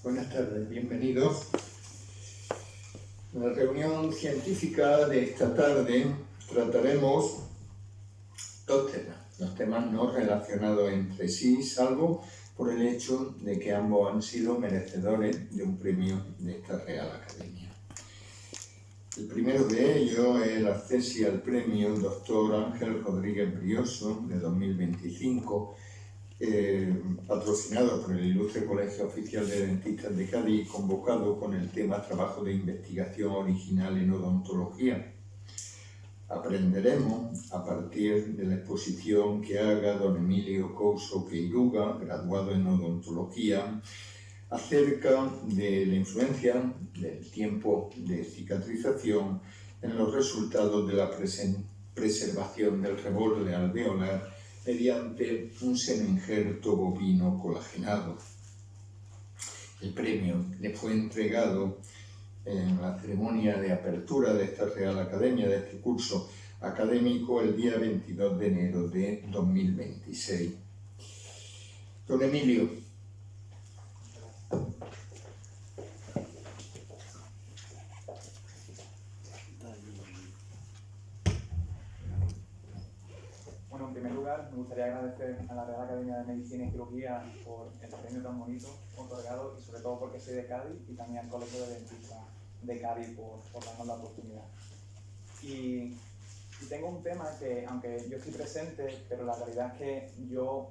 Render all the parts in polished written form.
Buenas tardes, bienvenidos. En la reunión científica de esta tarde trataremos dos temas no relacionados entre sí, salvo por el hecho de que ambos han sido merecedores de un premio de esta Real Academia. El primero de ellos es el acceso al premio Dr. Ángel Rodríguez Brioso de 2025, patrocinado por el Ilustre Colegio Oficial de Dentistas de Cádiz, convocado con el tema Trabajo de Investigación Original en Odontología. Aprenderemos, a partir de la exposición que haga don Emilio Couso Queiruga, graduado en Odontología, acerca de la influencia del tiempo de cicatrización en los resultados de la preservación del reborde alveolar mediante un semi-injerto bovino colagenado. El premio le fue entregado en la ceremonia de apertura de esta Real Academia, de este curso académico, el día 22 de enero de 2026. Don Emilio. Bueno, en primer lugar, me gustaría agradecer a la Real Academia de Medicina y Cirugía por el premio tan bonito otorgado y sobre todo porque soy de Cádiz y también al Colegio de Dentistas de Cádiz por darnos la oportunidad. Y tengo un tema que, aunque yo estoy presente, pero la realidad es que yo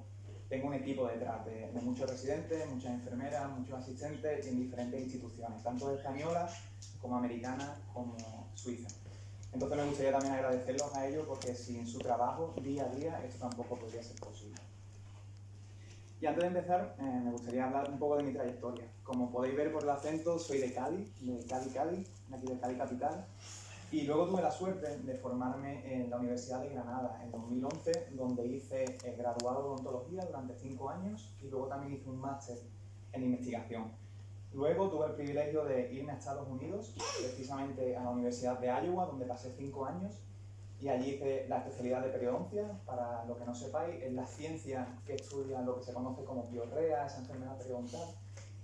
tengo un equipo detrás de muchos residentes, muchas enfermeras, muchos asistentes y en diferentes instituciones, tanto españolas como americanas como suizas. Entonces me gustaría también agradecerlos a ellos porque sin su trabajo día a día esto tampoco podría ser posible. Y antes de empezar me gustaría hablar un poco de mi trayectoria. Como podéis ver por el acento, soy de Cádiz, de Cádiz, aquí de Cádiz capital. Y luego tuve la suerte de formarme en la Universidad de Granada en 2011, donde hice el graduado de odontología durante 5 años y luego también hice un máster en investigación. Luego tuve el privilegio de irme a Estados Unidos, precisamente a la Universidad de Iowa, donde pasé 5 años, y allí hice la especialidad de periodoncia. Para lo que no sepáis, es la ciencia que estudia lo que se conoce como piorrea, esa enfermedad periodontal,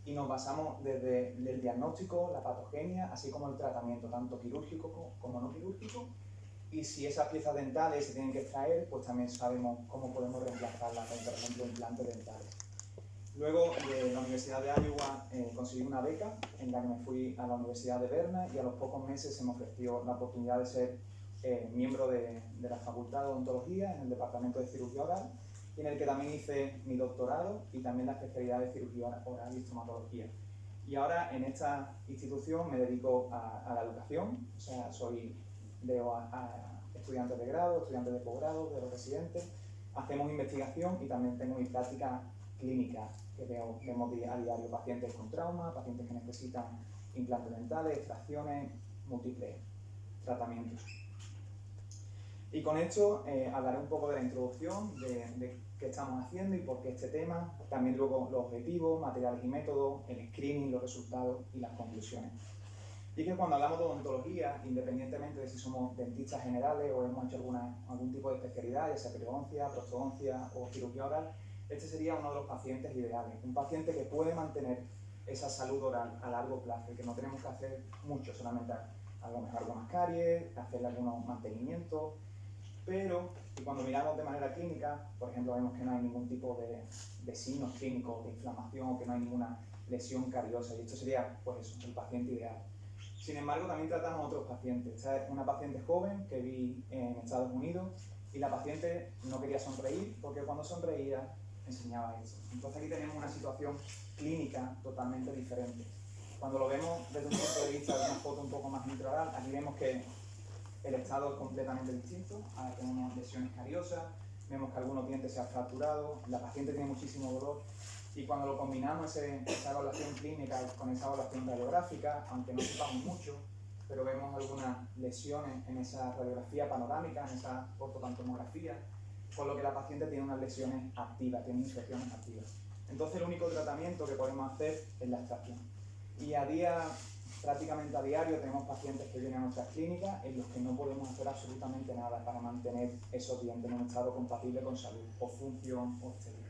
y nos basamos desde el diagnóstico, la patogenia, así como el tratamiento, tanto quirúrgico como no quirúrgico, y si esas piezas dentales se tienen que extraer, pues también sabemos cómo podemos reemplazarlas con, por ejemplo, implantes dentales. Luego de la Universidad de Iowa conseguí una beca en la que me fui a la Universidad de Berna y a los pocos meses se me ofreció la oportunidad de ser miembro de la Facultad de Odontología en el Departamento de Cirugía Oral, y en el que también hice mi doctorado y también la especialidad de Cirugía Oral y Estomatología. Y ahora en esta institución me dedico a la educación, o sea, veo a estudiantes de grado, estudiantes de posgrado, de los residentes, hacemos investigación y también tengo mi práctica clínica, que vemos a diario pacientes con trauma, pacientes que necesitan implantes dentales, extracciones, múltiples tratamientos. Y con esto hablaré un poco de la introducción, de qué estamos haciendo y por qué este tema, también luego los objetivos, materiales y métodos, el screening, los resultados y las conclusiones. Y es que cuando hablamos de odontología, independientemente de si somos dentistas generales o hemos hecho algún tipo de especialidad, ya sea periodoncia, prostodoncia o cirugía oral, este sería uno de los pacientes ideales. Un paciente que puede mantener esa salud oral a largo plazo y que no tenemos que hacer mucho, solamente a lo mejor algunas caries, hacerle algunos mantenimientos, pero y cuando miramos de manera clínica, por ejemplo, vemos que no hay ningún tipo de signos clínicos de inflamación o que no hay ninguna lesión cariosa, y esto sería pues eso, el paciente ideal. Sin embargo, también tratamos a otros pacientes. Esta es una paciente joven que vi en Estados Unidos y la paciente no quería sonreír porque cuando sonreía enseñaba eso. Entonces aquí tenemos una situación clínica totalmente diferente. Cuando lo vemos desde un punto de vista de una foto un poco más intraoral, aquí vemos que el estado es completamente distinto. Ahora tenemos lesiones cariosas, vemos que algunos dientes se han fracturado, la paciente tiene muchísimo dolor, y cuando lo combinamos esa evaluación clínica con esa evaluación radiográfica, aunque no sepamos mucho, pero vemos algunas lesiones en esa radiografía panorámica, en esa ortopantomografía, con lo que la paciente tiene unas lesiones activas, tiene infecciones activas. Entonces el único tratamiento que podemos hacer es la extracción. Y prácticamente a diario tenemos pacientes que vienen a nuestras clínicas en los que no podemos hacer absolutamente nada para mantener esos dientes en un estado compatible con salud o función o estética.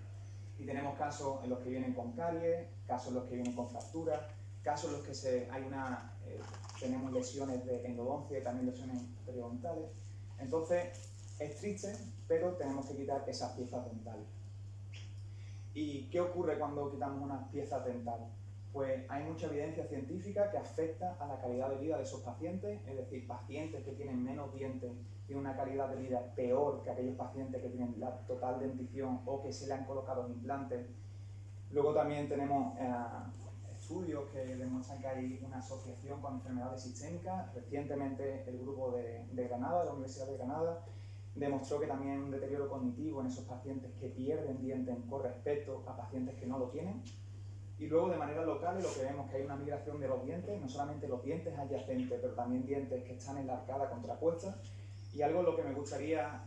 Y tenemos casos en los que vienen con caries, casos en los que vienen con fracturas, casos en los que tenemos lesiones de endodoncia y también lesiones periodontales. Entonces, es triste, pero tenemos que quitar esas piezas dentales. ¿Y qué ocurre cuando quitamos unas piezas dentales? Pues hay mucha evidencia científica que afecta a la calidad de vida de esos pacientes, es decir, pacientes que tienen menos dientes tienen una calidad de vida peor que aquellos pacientes que tienen la total dentición o que se le han colocado implantes. Luego también tenemos estudios que demuestran que hay una asociación con enfermedades sistémicas. Recientemente el grupo de Granada, de la Universidad de Granada, demostró que también hay un deterioro cognitivo en esos pacientes que pierden dientes con respecto a pacientes que no lo tienen. Y luego de manera local lo que vemos es que hay una migración de los dientes, no solamente los dientes adyacentes, pero también dientes que están en la arcada contrapuesta. Y algo en lo que me gustaría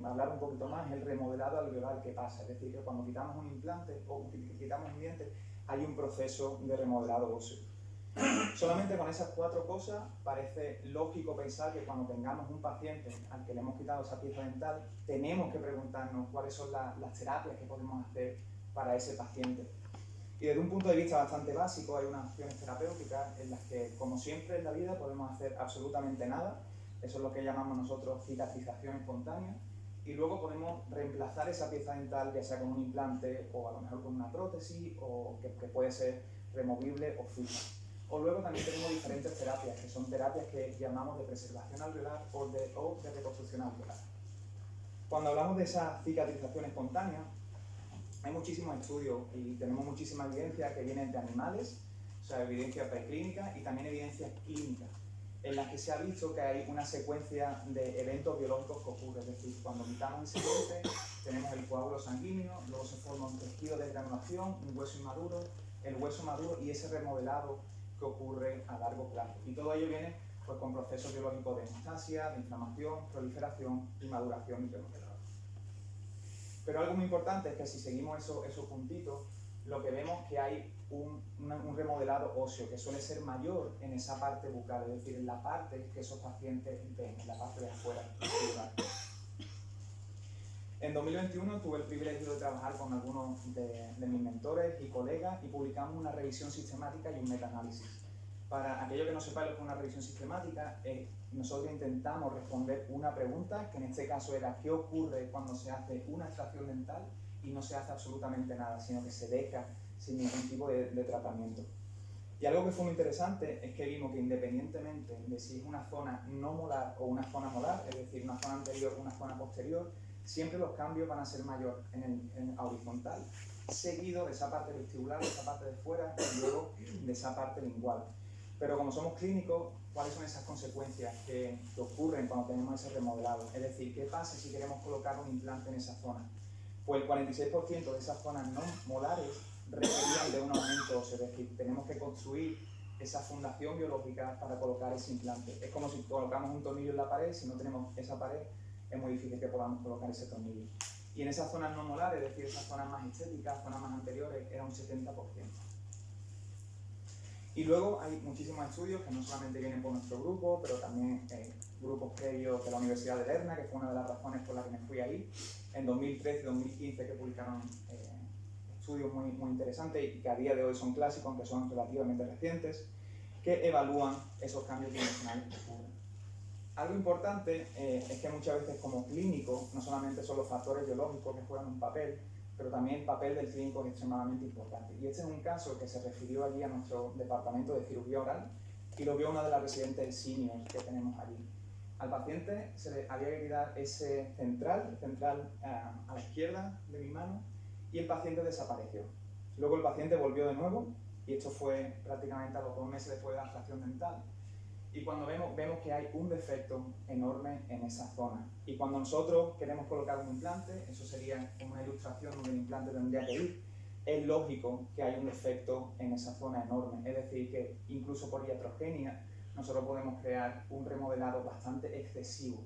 hablar un poquito más es el remodelado alveolar que pasa. Es decir, que cuando quitamos un implante o quitamos un diente, hay un proceso de remodelado óseo. Solamente con esas 4 cosas parece lógico pensar que cuando tengamos un paciente al que le hemos quitado esa pieza dental, tenemos que preguntarnos cuáles son las terapias que podemos hacer para ese paciente. Y desde un punto de vista bastante básico hay unas opciones terapéuticas en las que, como siempre en la vida, podemos hacer absolutamente nada. Eso es lo que llamamos nosotros cicatrización espontánea. Y luego podemos reemplazar esa pieza dental, ya sea con un implante o a lo mejor con una prótesis, o que puede ser removible o fija. O luego también tenemos diferentes terapias, que son terapias que llamamos de preservación alveolar o de reconstrucción alveolar. Cuando hablamos de esa cicatrización espontánea, hay muchísimos estudios y tenemos muchísima evidencia que vienen de animales, o sea, evidencia preclínica y también evidencias clínicas, en las que se ha visto que hay una secuencia de eventos biológicos que ocurren. Es decir, cuando quitamos ese diente, tenemos el coágulo sanguíneo, luego se forma un tejido de granulación, un hueso inmaduro, el hueso maduro y ese remodelado que ocurre a largo plazo. Y todo ello viene pues, con procesos biológicos de hemostasia, de inflamación, proliferación y maduración y remodelado. Pero algo muy importante es que si seguimos esos puntitos, lo que vemos es que hay un remodelado óseo que suele ser mayor en esa parte bucal, es decir, en la parte que esos pacientes ven, en la parte de afuera. En 2021 tuve el privilegio de trabajar con algunos de mis mentores y colegas y publicamos una revisión sistemática y un metaanálisis. Para aquellos que no sepáis lo que es una revisión sistemática, nosotros intentamos responder una pregunta, que en este caso era ¿qué ocurre cuando se hace una extracción dental y no se hace absolutamente nada, sino que se deja sin ningún tipo de tratamiento? Y algo que fue muy interesante es que vimos que independientemente de si es una zona no molar o una zona molar, es decir, una zona anterior o una zona posterior, siempre los cambios van a ser mayor en horizontal, seguido de esa parte vestibular, de esa parte de fuera y luego de esa parte lingual. Pero como somos clínicos, ¿cuáles son esas consecuencias que ocurren cuando tenemos ese remodelado? Es decir, ¿qué pasa si queremos colocar un implante en esa zona? Pues el 46% de esas zonas no molares requerían de un aumento óseo, es decir, tenemos que construir esa fundación biológica para colocar ese implante. Es como si colocamos un tornillo en la pared, si no tenemos esa pared, es muy difícil que podamos colocar ese tornillo. Y en esas zonas no molares, es decir, esas zonas más estéticas, zonas más anteriores, era un 70%. Y luego hay muchísimos estudios que no solamente vienen por nuestro grupo, pero también grupos previos de la Universidad de Lerna, que fue una de las razones por las que me fui ahí, en 2013 y 2015, que publicaron estudios muy interesantes y que a día de hoy son clásicos, aunque son relativamente recientes, que evalúan esos cambios dimensionales que ocurren. Algo importante es que muchas veces como clínico, no solamente son los factores biológicos que juegan un papel, pero también el papel del clínico es extremadamente importante. Y este es un caso que se refirió allí a nuestro departamento de cirugía oral y lo vio una de las residentes seniors que tenemos allí. Al paciente se le había que quitar ese central a la izquierda de mi mano y el paciente desapareció. Luego el paciente volvió de nuevo y esto fue prácticamente a los 2 meses después de la extracción dental. Y cuando vemos que hay un defecto enorme en esa zona. Y cuando nosotros queremos colocar un implante, eso sería una ilustración donde el implante tendría que ir, es lógico que hay un defecto en esa zona enorme. Es decir, que incluso por iatrogenia nosotros podemos crear un remodelado bastante excesivo.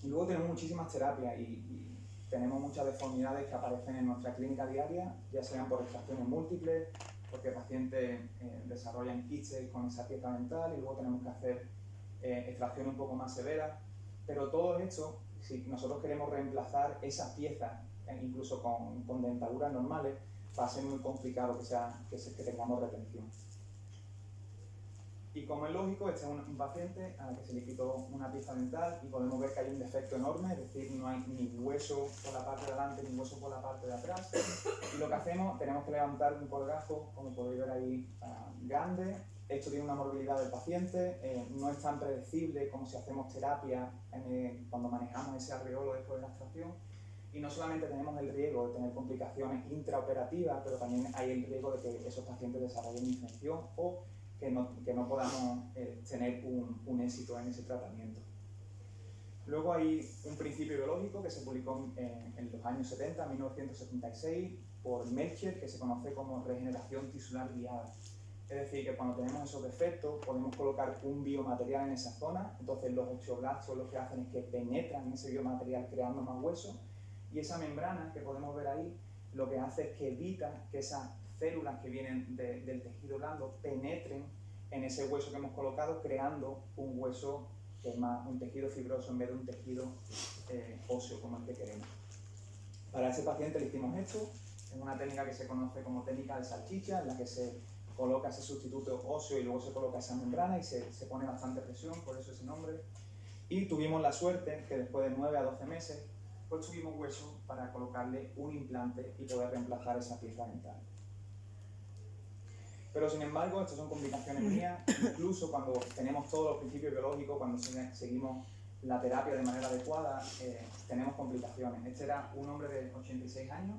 Y luego tenemos muchísimas terapias y tenemos muchas deformidades que aparecen en nuestra clínica diaria, ya sean por extracciones múltiples, porque pacientes desarrollan quistes con esa pieza dental y luego tenemos que hacer extracciones un poco más severas. Pero todo esto, si nosotros queremos reemplazar esa pieza incluso con dentaduras normales, va a ser muy complicado que tengamos retención. Y como es lógico, este es un paciente al que se le quitó una pieza dental y podemos ver que hay un defecto enorme, es decir, no hay ni hueso por la parte de delante ni hueso por la parte de atrás. Y lo que hacemos, tenemos que levantar un colgajo, como podéis ver ahí, grande. Esto tiene una morbilidad del paciente, no es tan predecible como si hacemos terapia cuando manejamos ese alveolo después de la extracción. Y no solamente tenemos el riesgo de tener complicaciones intraoperativas, pero también hay el riesgo de que esos pacientes desarrollen infección o que no podamos tener un éxito en ese tratamiento. Luego hay un principio biológico que se publicó en los años 70, 1976, por Melcher, que se conoce como regeneración tisular guiada. Es decir, que cuando tenemos esos defectos podemos colocar un biomaterial en esa zona, entonces los osteoblastos lo que hacen es que penetran en ese biomaterial creando más hueso, y esa membrana que podemos ver ahí lo que hace es que evita que esas células que vienen del tejido blando penetren en ese hueso que hemos colocado, creando un hueso que es más un tejido fibroso en vez de un tejido óseo como el que queremos. Para ese paciente le hicimos esto, es una técnica que se conoce como técnica de salchicha, en la que se coloca ese sustituto óseo y luego se coloca esa membrana y se pone bastante presión, por eso ese nombre. Y tuvimos la suerte que después de 9 a 12 meses, pues tuvimos hueso para colocarle un implante y poder reemplazar esa pieza dental. Pero sin embargo, estas son complicaciones mías, incluso cuando tenemos todos los principios biológicos, cuando seguimos la terapia de manera adecuada, tenemos complicaciones. Este era un hombre de 86 años,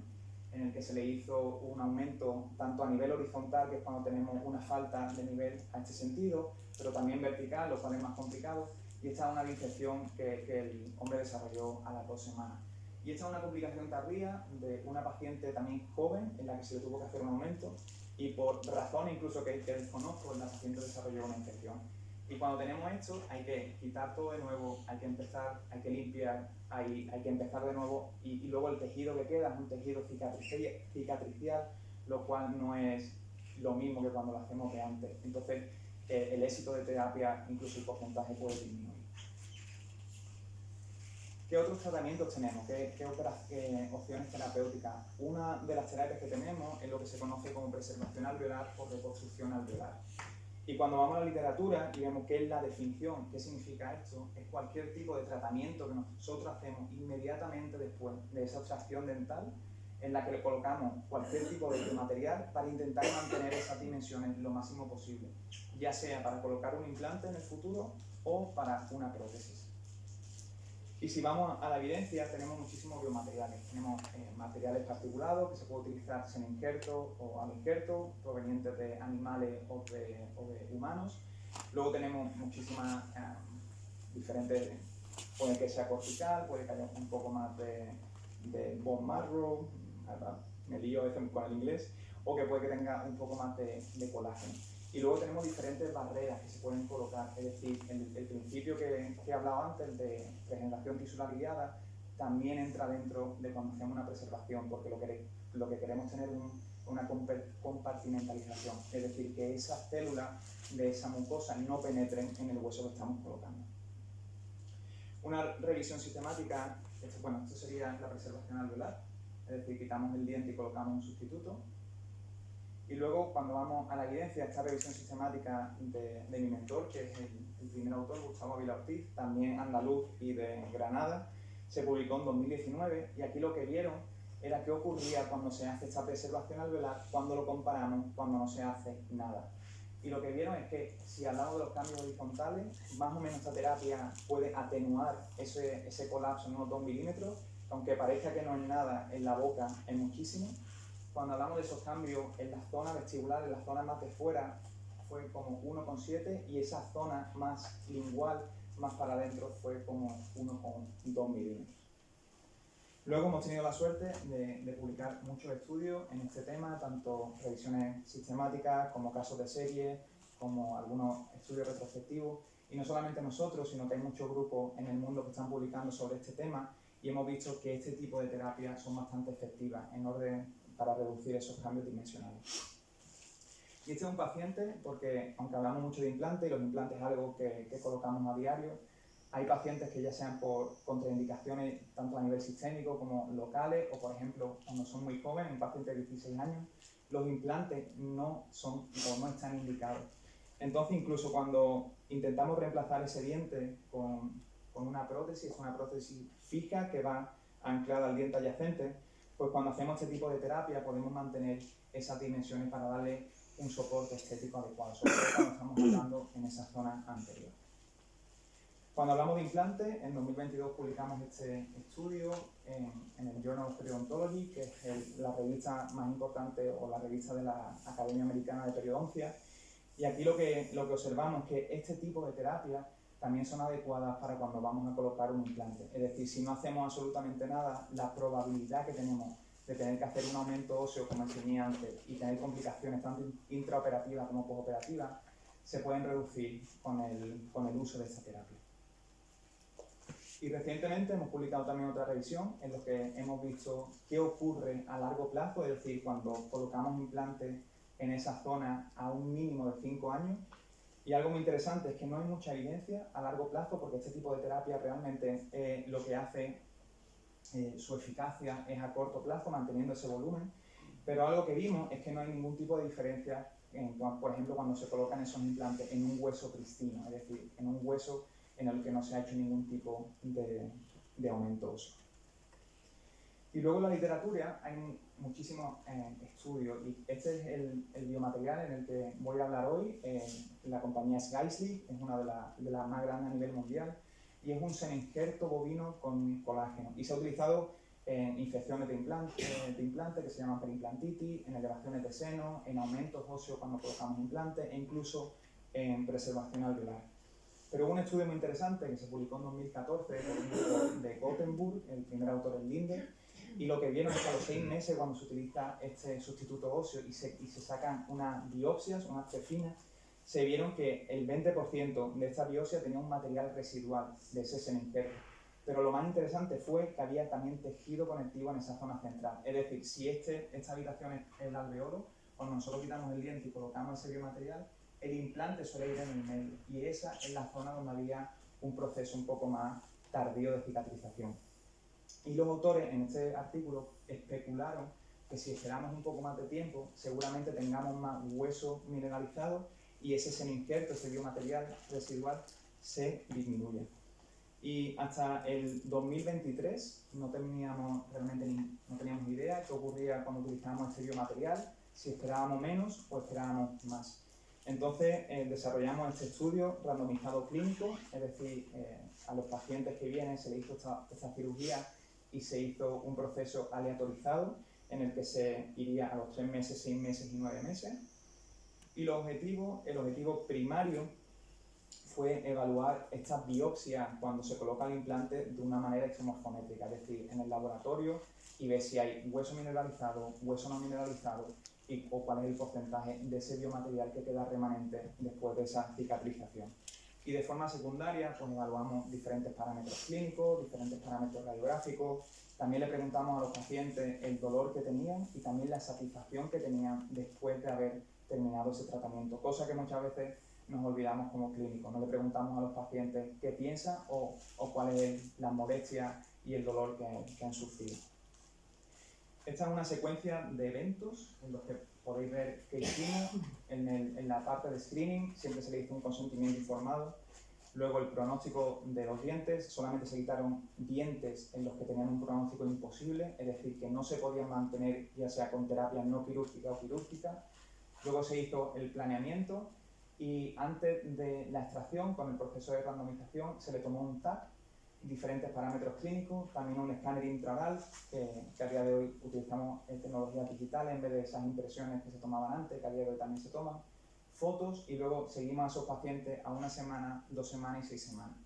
en el que se le hizo un aumento tanto a nivel horizontal, que es cuando tenemos una falta de nivel a este sentido, pero también vertical, lo cual es más complicado, y esta es una disección que el hombre desarrolló a las 2 semanas. Y esta es una complicación tardía de una paciente también joven, en la que se le tuvo que hacer un aumento, y por razones incluso que desconozco, la paciente desarrolló una infección. Y cuando tenemos esto, hay que quitar todo de nuevo, hay que empezar, hay que limpiar, hay que empezar de nuevo, y luego el tejido que queda es un tejido cicatricial, lo cual no es lo mismo que cuando lo hacemos de antes. Entonces, el éxito de terapia, incluso el porcentaje puede disminuir. ¿Qué otros tratamientos tenemos? ¿Qué opciones terapéuticas? Una de las terapias que tenemos es lo que se conoce como preservación alveolar o reconstrucción alveolar. Y cuando vamos a la literatura y vemos qué es la definición, qué significa esto, es cualquier tipo de tratamiento que nosotros hacemos inmediatamente después de esa extracción dental, en la que le colocamos cualquier tipo de material para intentar mantener esas dimensiones lo máximo posible, ya sea para colocar un implante en el futuro o para una prótesis. Y si vamos a la evidencia, tenemos muchísimos biomateriales. Tenemos materiales particulados que se puede utilizar sin injerto o aloinjerto, provenientes de animales o de humanos. Luego tenemos muchísimas diferentes, puede que sea cortical, puede que haya un poco más de bone marrow, me lío a veces con el inglés, o que puede que tenga un poco más de colágeno. Y luego tenemos diferentes barreras que se pueden colocar, es decir, el principio que he hablado antes de regeneración tisular guiada también entra dentro de cuando hacemos una preservación, porque lo que queremos tener es una compartimentalización, es decir, que esas células de esa mucosa no penetren en el hueso que estamos colocando. Una revisión sistemática, esto sería la preservación alveolar, es decir, quitamos el diente y colocamos un sustituto. Y luego, cuando vamos a la evidencia, esta revisión sistemática de mi mentor, que es el primer autor, Gustavo Ávila Ortiz, también andaluz y de Granada, se publicó en 2019, y aquí lo que vieron era qué ocurría cuando se hace esta preservación alveolar, cuando lo comparamos, cuando no se hace nada. Y lo que vieron es que si hablamos de los cambios horizontales, más o menos esta terapia puede atenuar ese colapso en unos 2 milímetros, aunque parezca que no es nada, en la boca es muchísimo. Cuando hablamos de esos cambios en la zona vestibular, en la zona más de fuera, fue como 1,7, y esa zona más lingual, más para adentro, fue como 1,2 milímetros. Luego hemos tenido la suerte de publicar muchos estudios en este tema, tanto revisiones sistemáticas como casos de serie, como algunos estudios retrospectivos, y no solamente nosotros, sino que hay muchos grupos en el mundo que están publicando sobre este tema, y hemos visto que este tipo de terapias son bastante efectivas para reducir esos cambios dimensionales. Y este es un paciente, porque aunque hablamos mucho de implantes, y los implantes es algo que colocamos a diario, Hay pacientes que ya sean por contraindicaciones tanto a nivel sistémico como locales, o por ejemplo, cuando son muy jóvenes, un paciente de 16 años, los implantes no son o no están indicados. Entonces, incluso cuando intentamos reemplazar ese diente con una prótesis fija que va anclada al diente adyacente, pues cuando hacemos este tipo de terapia podemos mantener esas dimensiones para darle un soporte estético adecuado, sobre todo cuando estamos hablando en esa zona anterior. Cuando hablamos de implantes, en 2022 publicamos este estudio en el Journal of Periodontology, que es la revista más importante o la revista de la Academia Americana de Periodoncia. Y aquí lo que observamos es que este tipo de terapias también son adecuadas para cuando vamos a colocar un implante. Es decir, si no hacemos absolutamente nada, la probabilidad que tenemos de tener que hacer un aumento óseo, como enseñé antes, y tener complicaciones tanto intraoperativas como postoperativas, se pueden reducir con el uso de esta terapia. Y recientemente hemos publicado también otra revisión en la que hemos visto qué ocurre a largo plazo, es decir, cuando colocamos implantes en esa zona a un mínimo de 5 años. Y algo muy interesante es que no hay mucha evidencia a largo plazo, porque este tipo de terapia realmente lo que hace, su eficacia es a corto plazo, manteniendo ese volumen. Pero algo que vimos es que no hay ningún tipo de diferencia, por ejemplo, cuando se colocan esos implantes en un hueso pristino, es decir, en un hueso en el que no se ha hecho ningún tipo de aumento óseo. Y luego en la literatura hay muchísimos estudios, y este es el biomaterial en el que voy a hablar hoy. La compañía es Geisslich, es una de las más grandes a nivel mundial, y es un semi-injerto bovino con colágeno. Y se ha utilizado en infecciones de implante que se llaman perimplantitis, en elevaciones de seno, en aumentos óseos cuando colocamos implantes, e incluso en preservación alveolar. Pero hubo un estudio muy interesante que se publicó en 2014 por un grupo de Gothenburg, el primer autor es Linde, y lo que vieron es que a los 6 meses, cuando se utiliza este sustituto óseo y se sacan unas biopsias, unas trefinas, se vieron que el 20% de esta biopsia tenía un material residual de ese semi-injerto. Pero lo más interesante fue que había también tejido conectivo en esa zona central. Es decir, si esta habitación es el alveolo, cuando nosotros quitamos el diente y colocamos ese biomaterial, el implante suele ir en el medio, y esa es la zona donde había un proceso un poco más tardío de cicatrización. Y los autores en este artículo especularon que si esperamos un poco más de tiempo, seguramente tengamos más hueso mineralizado y ese semi-injerto, ese biomaterial residual, se disminuye. Y hasta el 2023 no teníamos idea de qué ocurría cuando utilizábamos este biomaterial, si esperábamos menos o esperábamos más. Entonces desarrollamos este estudio randomizado clínico, es decir, a los pacientes que vienen se les hizo esta cirugía y se hizo un proceso aleatorizado en el que se iría a los 3 meses, 6 meses y 9 meses. Y el objetivo primario fue evaluar estas biopsias cuando se coloca el implante de una manera extremorfométrica, es decir, en el laboratorio, y ver si hay hueso mineralizado, hueso no mineralizado, o cuál es el porcentaje de ese biomaterial que queda remanente después de esa cicatrización. Y de forma secundaria, pues evaluamos diferentes parámetros clínicos, diferentes parámetros radiográficos. También le preguntamos a los pacientes el dolor que tenían y también la satisfacción que tenían después de haber terminado ese tratamiento, cosa que muchas veces nos olvidamos como clínicos. No le preguntamos a los pacientes qué piensan o cuál es la molestia y el dolor que han sufrido. Esta es una secuencia de eventos en los que podéis ver que hicimos. En la parte de screening siempre se le hizo un consentimiento informado. Luego el pronóstico de los dientes, solamente se quitaron dientes en los que tenían un pronóstico imposible, es decir, que no se podían mantener ya sea con terapia no quirúrgica o quirúrgica. Luego se hizo el planeamiento y antes de la extracción, con el proceso de randomización, se le tomó un TAC, diferentes parámetros clínicos, también un escáner intraoral, que a día de hoy utilizamos tecnologías digitales en vez de esas impresiones que se tomaban antes, que a día de hoy también se toman, fotos, y luego seguimos a esos pacientes a 1 semana, 2 semanas y 6 semanas,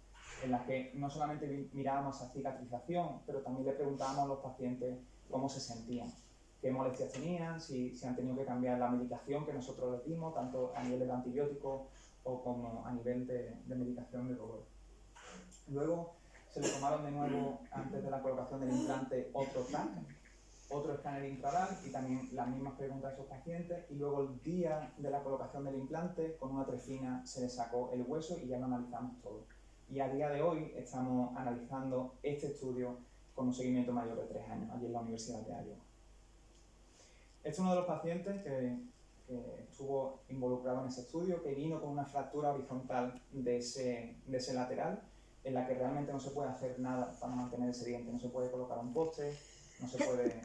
en las que no solamente mirábamos a cicatrización, pero también le preguntábamos a los pacientes cómo se sentían, qué molestias tenían, si han tenido que cambiar la medicación que nosotros les dimos, tanto a nivel de antibióticos o como a nivel de medicación de dolor. Luego se le tomaron de nuevo, antes de la colocación del implante, otro TAC, otro escáner intraoral y también las mismas preguntas a esos pacientes, y luego el día de la colocación del implante, con una trefina se le sacó el hueso y ya lo analizamos todo. Y a día de hoy estamos analizando este estudio con un seguimiento mayor de 3 años, allí en la Universidad de Iowa. Este es uno de los pacientes que estuvo involucrado en ese estudio, que vino con una fractura horizontal de ese lateral, en la que realmente no se puede hacer nada para mantener ese diente. No se puede colocar un poste, no se puede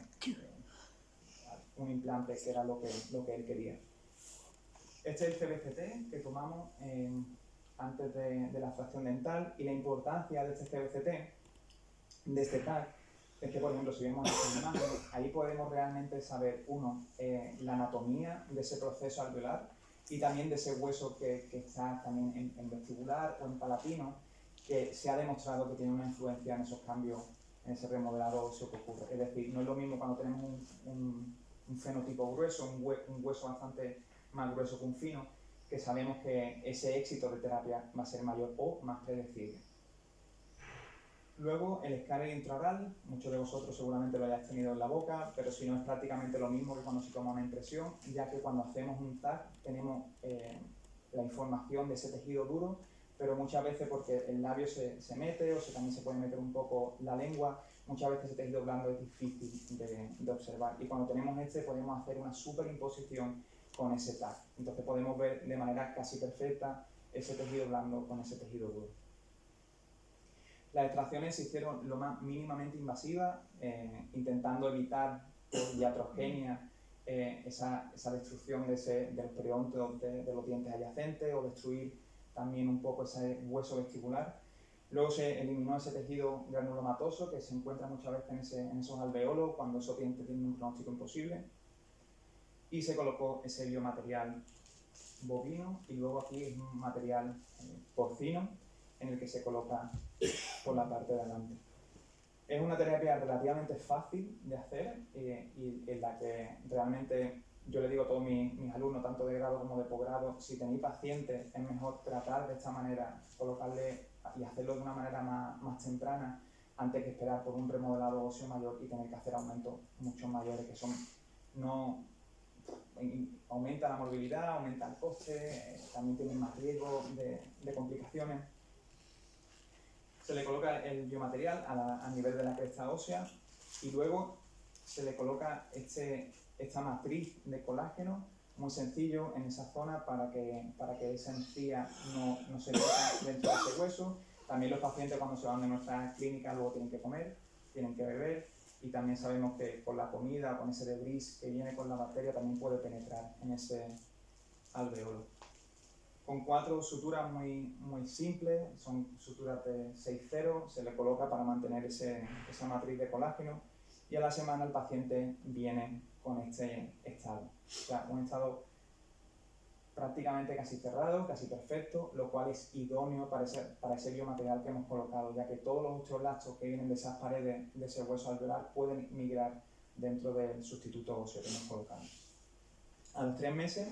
un implante, que era lo que él quería. Este es el CBCT que tomamos antes de la extracción dental, y la importancia de este CBCT, de este TAC, es que, por ejemplo, si vemos esta imagen, ahí podemos realmente saber, la anatomía de ese proceso alveolar y también de ese hueso que está también en vestibular o en palatino, que se ha demostrado que tiene una influencia en esos cambios, en ese remodelado óseo que ocurre. Es decir, no es lo mismo cuando tenemos un fenotipo grueso, un hueso bastante más grueso que un fino, que sabemos que ese éxito de terapia va a ser mayor o más predecible. Luego, el escáner intraoral, muchos de vosotros seguramente lo hayáis tenido en la boca, pero si no, es prácticamente lo mismo que cuando se toma una impresión, ya que cuando hacemos un TAC tenemos la información de ese tejido duro, pero muchas veces, porque el labio se mete, o también se puede meter un poco la lengua, muchas veces ese tejido blando es difícil de observar. Y cuando tenemos podemos hacer una superimposición con ese TAC. Entonces podemos ver de manera casi perfecta ese tejido blando con ese tejido duro. Las extracciones se hicieron lo más mínimamente invasivas, intentando evitar por iatrogenia esa destrucción del periónteos de los dientes adyacentes, o destruir también un poco ese hueso vestibular. Luego se eliminó ese tejido granulomatoso que se encuentra muchas veces en esos alveolos cuando esos dientes tienen un pronóstico imposible. Y se colocó ese biomaterial bovino, y luego aquí es un material porcino en el que se coloca por la parte de adelante. Es una terapia relativamente fácil de hacer y en la que realmente yo le digo a todos mis alumnos, tanto de grado como de posgrado, si tenéis pacientes es mejor tratar de esta manera, colocarle y hacerlo de una manera más temprana, antes que esperar por un remodelado óseo mayor y tener que hacer aumentos mucho mayores, que aumenta la morbilidad, aumenta el coste, también tienen más riesgo de complicaciones. Se le coloca el biomaterial a nivel de la cresta ósea, y luego se le coloca esta matriz de colágeno muy sencillo en esa zona para que esa encía no se meta dentro de ese hueso. También los pacientes, cuando se van de nuestra clínica, luego tienen que comer, tienen que beber, y también sabemos que con la comida, con ese debris que viene con la bacteria, también puede penetrar en ese alveolo. Con 4 suturas muy simples, son suturas de 6-0, se le coloca para mantener esa matriz de colágeno, y a la semana el paciente viene con este estado. O sea, un estado prácticamente casi cerrado, casi perfecto, lo cual es idóneo para ese biomaterial que hemos colocado, ya que todos los osteoblastos que vienen de esas paredes de ese hueso alveolar pueden migrar dentro del sustituto óseo que hemos colocado. A los 3 meses,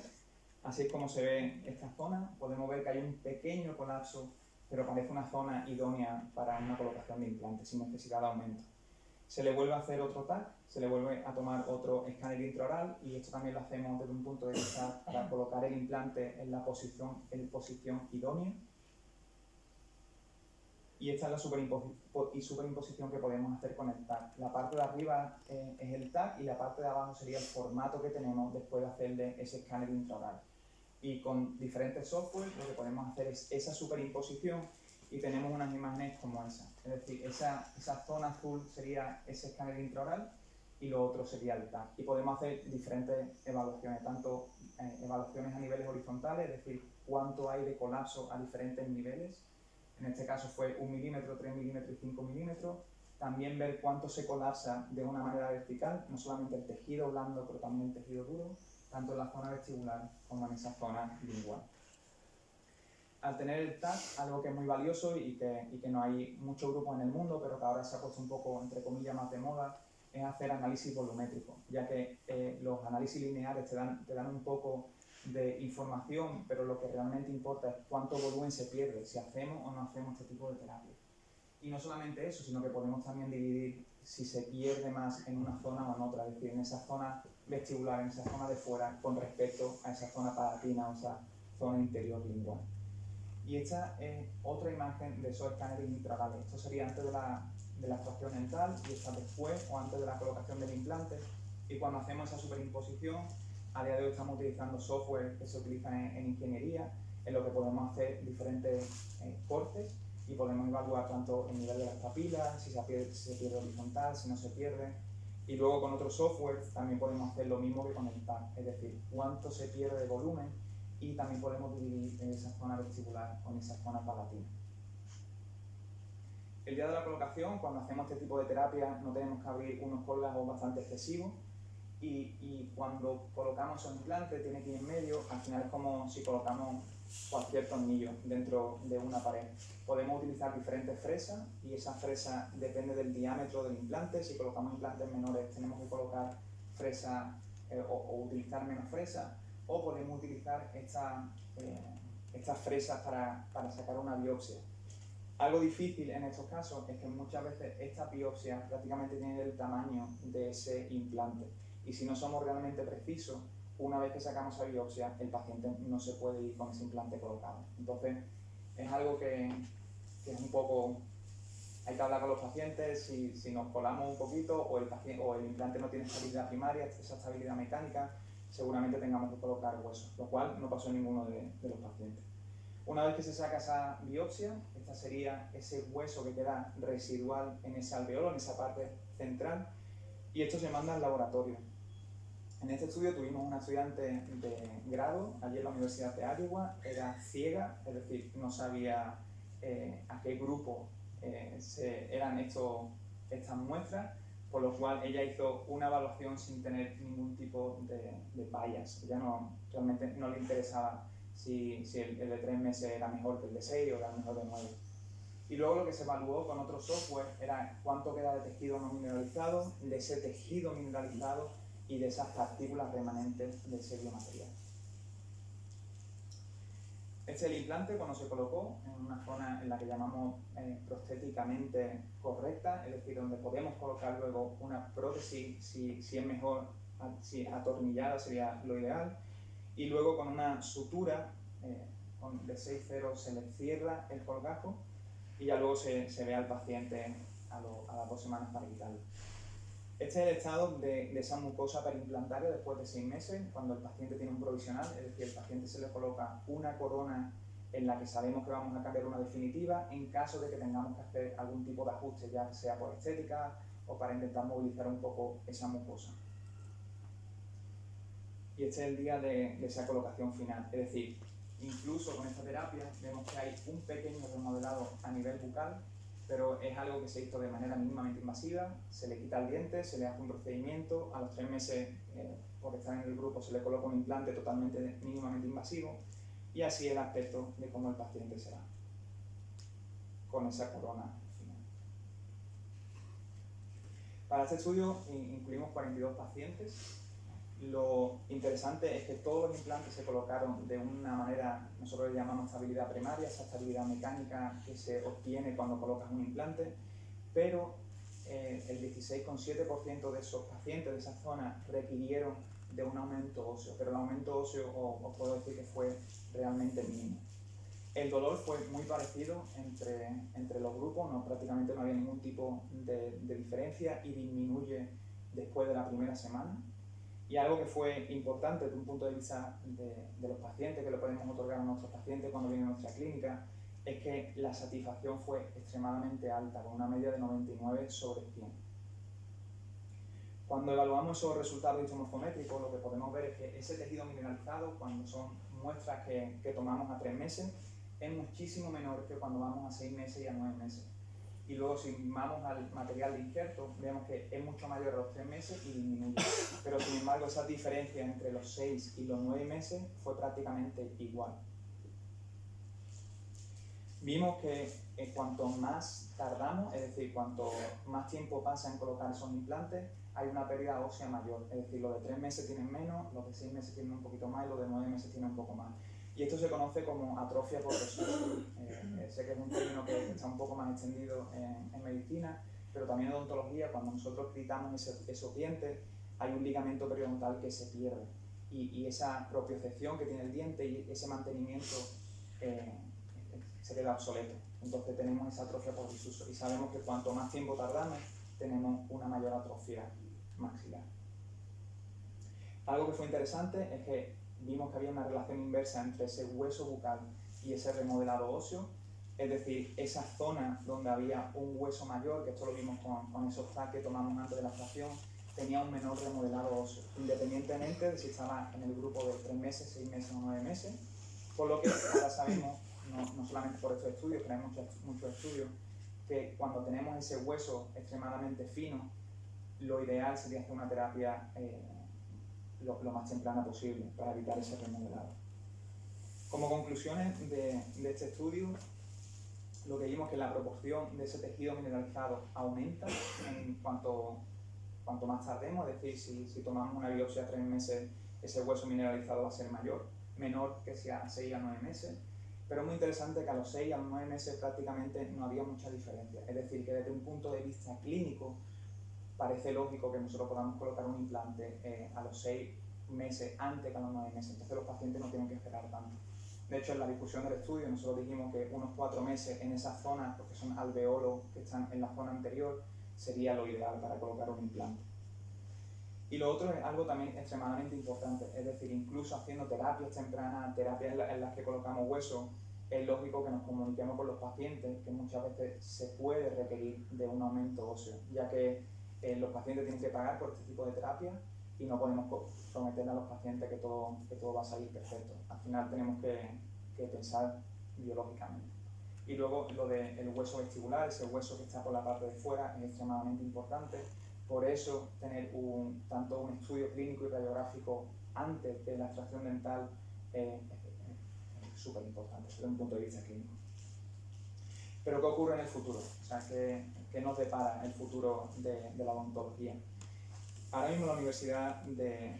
así es como se ve esta zona, podemos ver que hay un pequeño colapso, pero parece una zona idónea para una colocación de implantes sin necesidad de aumento. Se le vuelve a hacer otro TAC, se le vuelve a tomar otro escáner intraoral, y esto también lo hacemos desde un punto de vista para colocar el implante en posición idónea. Y esta es la superimposición que podemos hacer con el TAC. La parte de arriba es el TAC, y la parte de abajo sería el formato que tenemos después de hacerle ese escáner intraoral. Y con diferentes software lo que podemos hacer es esa superimposición, y tenemos unas imágenes como esa. Es decir, esa zona azul sería ese escáner intraoral, y lo otro sería el TAC. Y podemos hacer diferentes evaluaciones, tanto evaluaciones a niveles horizontales, es decir, cuánto hay de colapso a diferentes niveles. En este caso fue 1 milímetro, 3 milímetros y 5 milímetros. También ver cuánto se colapsa de una manera vertical, no solamente el tejido blando, pero también el tejido duro, tanto en la zona vestibular como en esa zona lingual. Al tener el TAC, algo que es muy valioso y que no hay muchos grupos en el mundo, pero que ahora se ha puesto un poco, entre comillas, más de moda, es hacer análisis volumétrico, ya que los análisis lineares te dan un poco de información, pero lo que realmente importa es cuánto volumen se pierde, si hacemos o no hacemos este tipo de terapia. Y no solamente eso, sino que podemos también dividir si se pierde más en una zona o en otra, es decir, en esa zona vestibular, en esa zona de fuera, con respecto a esa zona palatina o esa zona interior lingual. Y esta es otra imagen de esos escáneres intravales. Esto sería antes de la extracción dental y esta después o antes de la colocación del implante. Y cuando hacemos esa superimposición, a día de hoy estamos utilizando software que se utilizan en ingeniería, en lo que podemos hacer diferentes cortes y podemos evaluar tanto el nivel de las papilas, si se pierde horizontal, si no se pierde. Y luego con otro software también podemos hacer lo mismo que con el TAC, es decir, cuánto se pierde de volumen, y también podemos dividir en esa zona vestibular o en esa zona palatina. El día de la colocación, cuando hacemos este tipo de terapia, no tenemos que abrir unos cólagos bastante excesivos, y cuando colocamos esos implantes tiene que ir en medio. Al final es como si colocamos cualquier tornillo dentro de una pared. Podemos utilizar diferentes fresas y esa fresa depende del diámetro del implante. Si colocamos implantes menores tenemos que colocar fresa o utilizar menos fresa, o podemos utilizar estas fresas para sacar una biopsia. Algo difícil en estos casos es que muchas veces esta biopsia prácticamente tiene el tamaño de ese implante. Y si no somos realmente precisos, una vez que sacamos esa biopsia, el paciente no se puede ir con ese implante colocado. Entonces, es algo que es un poco... Hay que hablar con los pacientes si nos colamos un poquito o el implante no tiene estabilidad primaria, esa estabilidad mecánica, seguramente tengamos que colocar huesos, lo cual no pasó en ninguno de los pacientes. Una vez que se saca esa biopsia, esta sería ese hueso que queda residual en ese alveolo, en esa parte central, y esto se manda al laboratorio. En este estudio tuvimos una estudiante de grado allí en la Universidad de Iowa, era ciega, es decir, no sabía a qué grupo eran estas muestras, por lo cual ella hizo una evaluación sin tener ningún tipo de bias. Ella realmente no le interesaba si el de 3 meses era mejor que el de 6 o era mejor de 9. Y luego lo que se evaluó con otro software era cuánto queda de tejido no mineralizado, de ese tejido mineralizado y de esas partículas remanentes de ese biomaterial. Este es el implante cuando se colocó en una zona en la que llamamos prostéticamente correcta, es decir, donde podemos colocar luego una prótesis si es mejor, si atornillada sería lo ideal, y luego con una sutura de 6-0 se le cierra el colgajo y ya luego se ve al paciente a las 2 semanas para quitarlo. Este es el estado de esa mucosa perimplantaria después de 6 meses, cuando el paciente tiene un provisional, es decir, el paciente se le coloca una corona en la que sabemos que vamos a cambiar una definitiva en caso de que tengamos que hacer algún tipo de ajuste, ya sea por estética o para intentar movilizar un poco esa mucosa. Y este es el día de esa colocación final, es decir, incluso con esta terapia vemos que hay un pequeño remodelado a nivel bucal, pero es algo que se hizo de manera mínimamente invasiva, se le quita el diente, se le hace un procedimiento, a los 3 meses, por estar en el grupo, se le coloca un implante totalmente mínimamente invasivo, y así el aspecto de cómo el paciente será, con esa corona final. Para este estudio incluimos 42 pacientes. Lo interesante es que todos los implantes se colocaron de una manera, nosotros le llamamos estabilidad primaria, esa estabilidad mecánica que se obtiene cuando colocas un implante, pero el 16,7% de esos pacientes de esa zona requirieron de un aumento óseo, pero el aumento óseo os puedo decir que fue realmente mínimo. El dolor fue muy parecido entre los grupos, prácticamente no había ningún tipo de diferencia y disminuye después de la primera semana. Y algo que fue importante desde un punto de vista de los pacientes, que lo podemos otorgar a nuestros pacientes cuando vienen a nuestra clínica, es que la satisfacción fue extremadamente alta, con una media de 99 sobre 100. Cuando evaluamos esos resultados isomorfométricos, lo que podemos ver es que ese tejido mineralizado, cuando son muestras que tomamos a 3 meses, es muchísimo menor que cuando vamos a 6 meses y a 9 meses. Y luego si vamos al material de injerto, vemos que es mucho mayor a los 3 meses y disminuye. Pero sin embargo, esa diferencia entre los 6 y los 9 meses fue prácticamente igual. Vimos que cuanto más tardamos, es decir, cuanto más tiempo pasa en colocar esos implantes, hay una pérdida ósea mayor. Es decir, los de 3 meses tienen menos, los de 6 meses tienen un poquito más y los de 9 meses tienen un poco más. Y esto se conoce como atrofia por resorte. Sé que es un término que está un poco más extendido en medicina, pero también en odontología, cuando nosotros quitamos esos dientes, hay un ligamento periodontal que se pierde. Y esa propiocepción que tiene el diente y ese mantenimiento se queda obsoleto. Entonces tenemos esa atrofia por disuso y sabemos que cuanto más tiempo tardamos, tenemos una mayor atrofia maxilar. Algo que fue interesante es que vimos que había una relación inversa entre ese hueso bucal y ese remodelado óseo, es decir, esa zona donde había un hueso mayor, que esto lo vimos con esos TAC que tomamos antes de la extracción, tenía un menor remodelado óseo, independientemente de si estaba en el grupo de 3 meses, 6 meses o 9 meses, por lo que ahora sabemos, no solamente por estos estudios, pero hay muchos estudios, que cuando tenemos ese hueso extremadamente fino, lo ideal sería hacer una terapia lo más temprana posible para evitar ese remodelado. Como conclusiones de este estudio, lo que vimos es que la proporción de ese tejido mineralizado aumenta en cuanto más tardemos, es decir, si tomamos una biopsia a 3 meses, ese hueso mineralizado va a ser menor que si a 6 a 9 meses, pero es muy interesante que a los 6 a los 9 meses prácticamente no había mucha diferencia, es decir, que desde un punto de vista clínico parece lógico que nosotros podamos colocar un implante a los 6 meses antes que a los 9 meses, entonces los pacientes no tienen que esperar tanto. De hecho, en la discusión del estudio nosotros dijimos que unos 4 meses en esas zonas, porque son alveolos que están en la zona anterior, sería lo ideal para colocar un implante. Y lo otro es algo también extremadamente importante, es decir, incluso haciendo terapias tempranas, terapias en las que colocamos hueso, es lógico que nos comuniquemos con los pacientes, que muchas veces se puede requerir de un aumento óseo, ya que los pacientes tienen que pagar por este tipo de terapia y no podemos prometerle a los pacientes que todo va a salir perfecto. Al final tenemos que pensar biológicamente. Y luego lo del hueso vestibular, ese hueso que está por la parte de fuera, es extremadamente importante. Por eso tener tanto un estudio clínico y radiográfico antes de la extracción dental es súper importante desde un punto de vista clínico. Pero ¿qué ocurre en el futuro? O sea, ¿qué nos depara el futuro de la odontología? Ahora mismo la Universidad de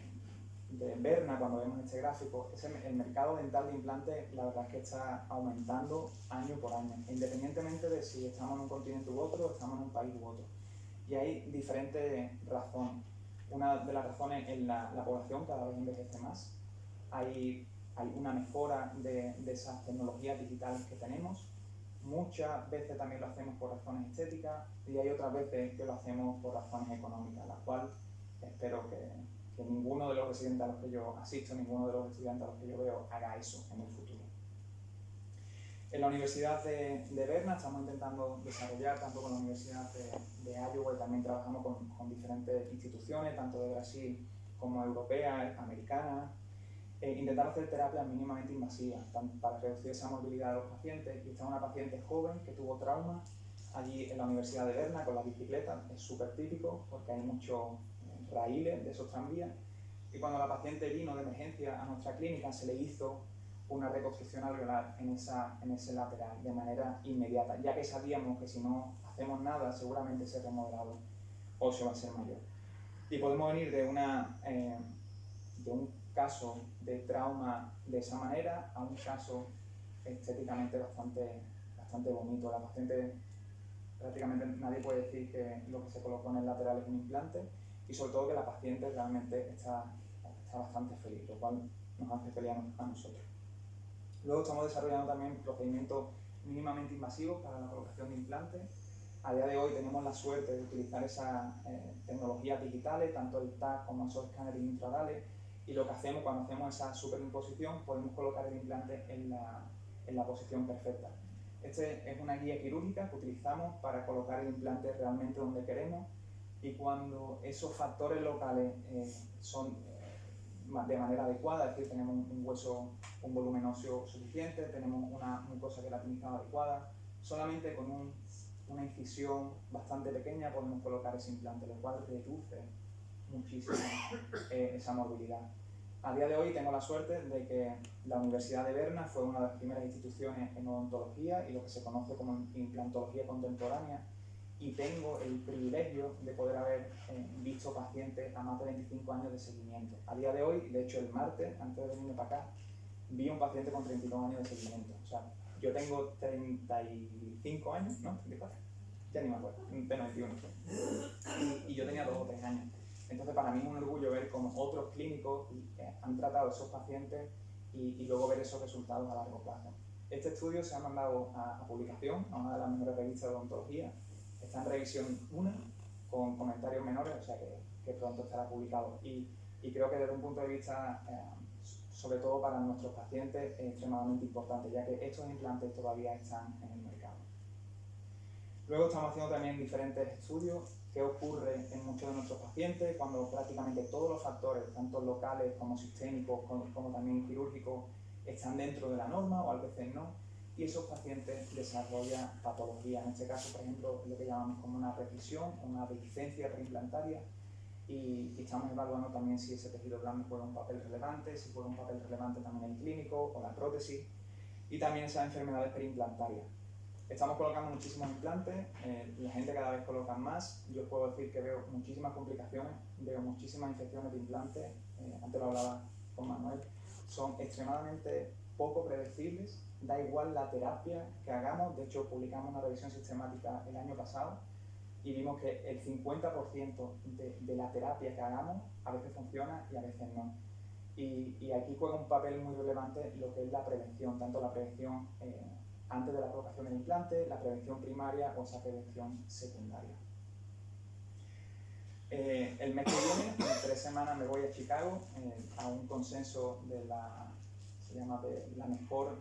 Berna, cuando vemos este gráfico, el mercado dental de implantes, la verdad es que está aumentando año por año, independientemente de si estamos en un continente u otro, o estamos en un país u otro. Y hay diferentes razones. Una de las razones es la población cada vez envejece más. Hay una mejora de esas tecnologías digitales que tenemos. Muchas veces también lo hacemos por razones estéticas y hay otras veces que lo hacemos por razones económicas, la cual espero que ninguno de los residentes a los que yo asisto, ninguno de los estudiantes a los que yo veo haga eso en el futuro. En la Universidad de Berna estamos intentando desarrollar, tanto con la Universidad de Iowa, y también trabajamos con diferentes instituciones, tanto de Brasil como europeas, americanas, intentar hacer terapias mínimamente invasivas para reducir esa movilidad de los pacientes. Y está una paciente joven que tuvo trauma allí en la Universidad de Berna con la bicicleta, es súper típico porque hay muchos raíles de esos tranvías, y cuando la paciente vino de emergencia a nuestra clínica se le hizo una reconstrucción alveolar en ese lateral de manera inmediata, ya que sabíamos que si no hacemos nada seguramente ese remodelado óseo va a ser mayor. Y podemos venir de un caso de trauma de esa manera a un caso estéticamente bastante bonito. La paciente, prácticamente nadie puede decir que lo que se colocó en el lateral es un implante, y sobre todo que la paciente realmente está bastante feliz, lo cual nos hace feliz a nosotros. Luego estamos desarrollando también procedimientos mínimamente invasivos para la colocación de implantes. A día de hoy tenemos la suerte de utilizar esas tecnologías digitales, tanto el TAC como esos escáneres intradales, y lo que hacemos cuando hacemos esa superimposición, podemos colocar el implante en la posición perfecta. Esta es una guía quirúrgica que utilizamos para colocar el implante realmente donde queremos, y cuando esos factores locales son de manera adecuada, es decir, tenemos un volumen óseo suficiente, tenemos una mucosa queratinizada adecuada, solamente con una incisión bastante pequeña podemos colocar ese implante, lo cual reduce muchísimo esa morbilidad. A día de hoy tengo la suerte de que la Universidad de Berna fue una de las primeras instituciones en odontología y lo que se conoce como implantología contemporánea, y tengo el privilegio de poder haber visto pacientes a más de 25 años de seguimiento. A día de hoy, de hecho el martes, antes de venirme para acá, vi un paciente con 32 años de seguimiento. O sea, yo tengo 35 años, ¿no? 34, ya ni me acuerdo, tengo 21. Y yo tenía 2 o 3 años. Entonces para mí es un orgullo ver cómo otros clínicos han tratado a esos pacientes y luego ver esos resultados a largo plazo. Este estudio se ha mandado a publicación a una de las mejores revistas de odontología. Está en revisión 1, con comentarios menores, o sea que pronto estará publicado. Y creo que desde un punto de vista, sobre todo para nuestros pacientes, es extremadamente importante, ya que estos implantes todavía están en el mercado. Luego estamos haciendo también diferentes estudios. ¿Qué ocurre en muchos de nuestros pacientes cuando prácticamente todos los factores, tanto locales como sistémicos, como también quirúrgicos, están dentro de la norma o a veces no? Y esos pacientes desarrollan patología. En este caso, por ejemplo, lo que llamamos como una recisión, una deficiencia preimplantaria, y estamos evaluando también si ese tejido blando juega un papel relevante, si juega un papel relevante también el clínico o la prótesis, y también esas enfermedades preimplantarias. Estamos colocando muchísimos implantes, la gente cada vez coloca más. Yo puedo decir que veo muchísimas complicaciones, veo muchísimas infecciones de implantes, antes lo hablaba con Manuel, son extremadamente poco predecibles, da igual la terapia que hagamos. De hecho, publicamos una revisión sistemática el año pasado y vimos que el 50% de la terapia que hagamos a veces funciona y a veces no. Y aquí juega un papel muy relevante lo que es la prevención, tanto la prevención antes de la colocación del implante, la prevención primaria o esa prevención secundaria. El mes que viene, en 3 semanas, me voy a Chicago a un consenso de la mejor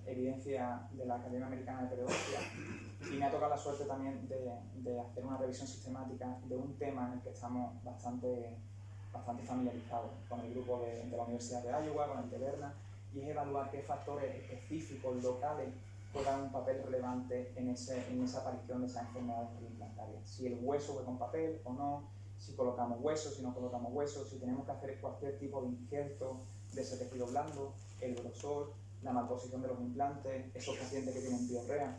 evidencia de la Academia Americana de Periodoncia, y me ha tocado la suerte también de hacer una revisión sistemática de un tema en el que estamos bastante familiarizados con el grupo de la Universidad de Iowa, con el de Berna, y es evaluar qué factores específicos, locales, juegan un papel relevante en esa aparición de esas enfermedades preimplantarias. Si el hueso juega un papel o no, si colocamos huesos, si no colocamos huesos, si tenemos que hacer cualquier tipo de injerto de ese tejido blando, el grosor, la malposición de los implantes, esos pacientes que tienen piorrea.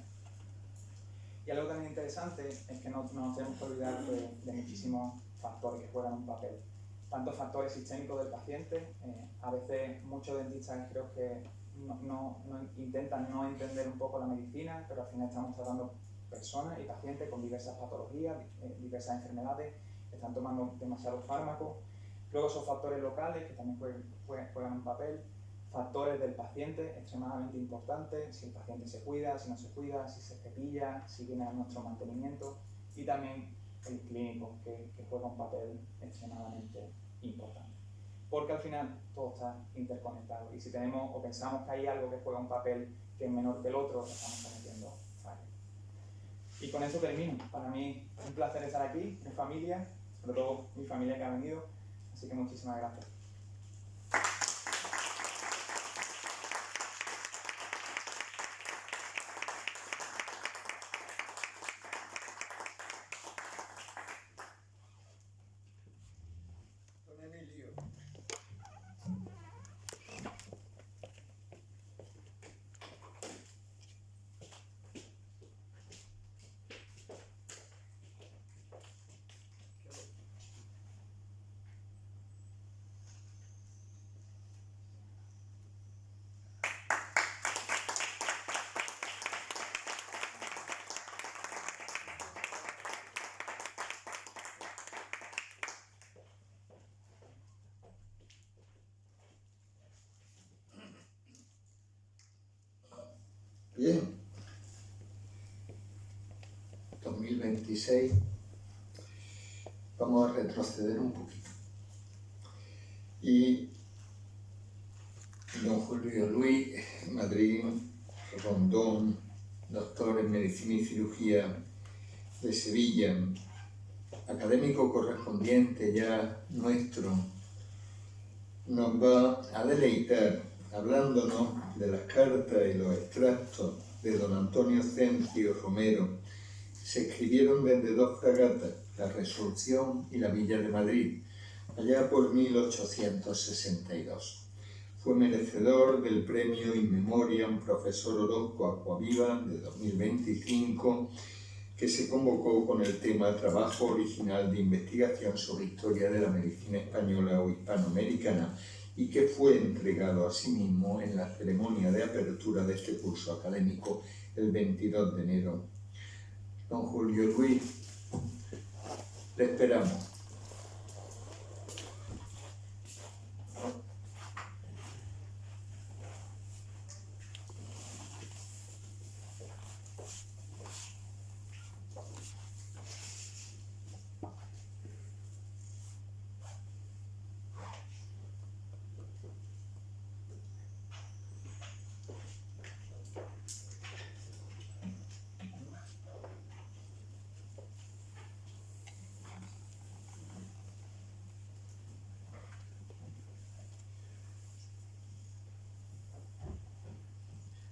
Y algo también interesante es que no nos tenemos que olvidar de muchísimos factores que juegan un papel. Tanto factores sistémicos del paciente, a veces muchos dentistas creo que intentan no entender un poco la medicina, pero al final estamos tratando personas y pacientes con diversas patologías, diversas enfermedades, están tomando demasiados fármacos. Luego esos factores locales que también juegan un papel, factores del paciente extremadamente importantes, si el paciente se cuida, si no se cuida, si se cepilla, si viene a nuestro mantenimiento, y también el clínico que juega un papel extremadamente importante. Porque al final todo está interconectado, y si tenemos o pensamos que hay algo que juega un papel que es menor que el otro, estamos cometiendo fallos. Y con eso termino. Para mí es un placer estar aquí, mi familia, sobre todo mi familia que ha venido, así que muchísimas gracias. Don Emilio. Bien, 2026, vamos a retroceder un poquito. Y don Julio Luis, Madrid, Rondón, doctor en Medicina y Cirugía de Sevilla, académico correspondiente ya nuestro, nos va a deleitar hablándonos de las cartas y los extractos de don Antonio Cencio Romero. Se escribieron desde 2 fragatas, la Resolución y la Villa de Madrid, allá por 1862. Fue merecedor del premio In Memoriam Profesor Orozco Acquaviva de 2025, que se convocó con el tema Trabajo original de investigación sobre historia de la medicina española o hispanoamericana, y que fue entregado a sí mismo en la ceremonia de apertura de este curso académico el 22 de enero. Don Julio Luis, le esperamos.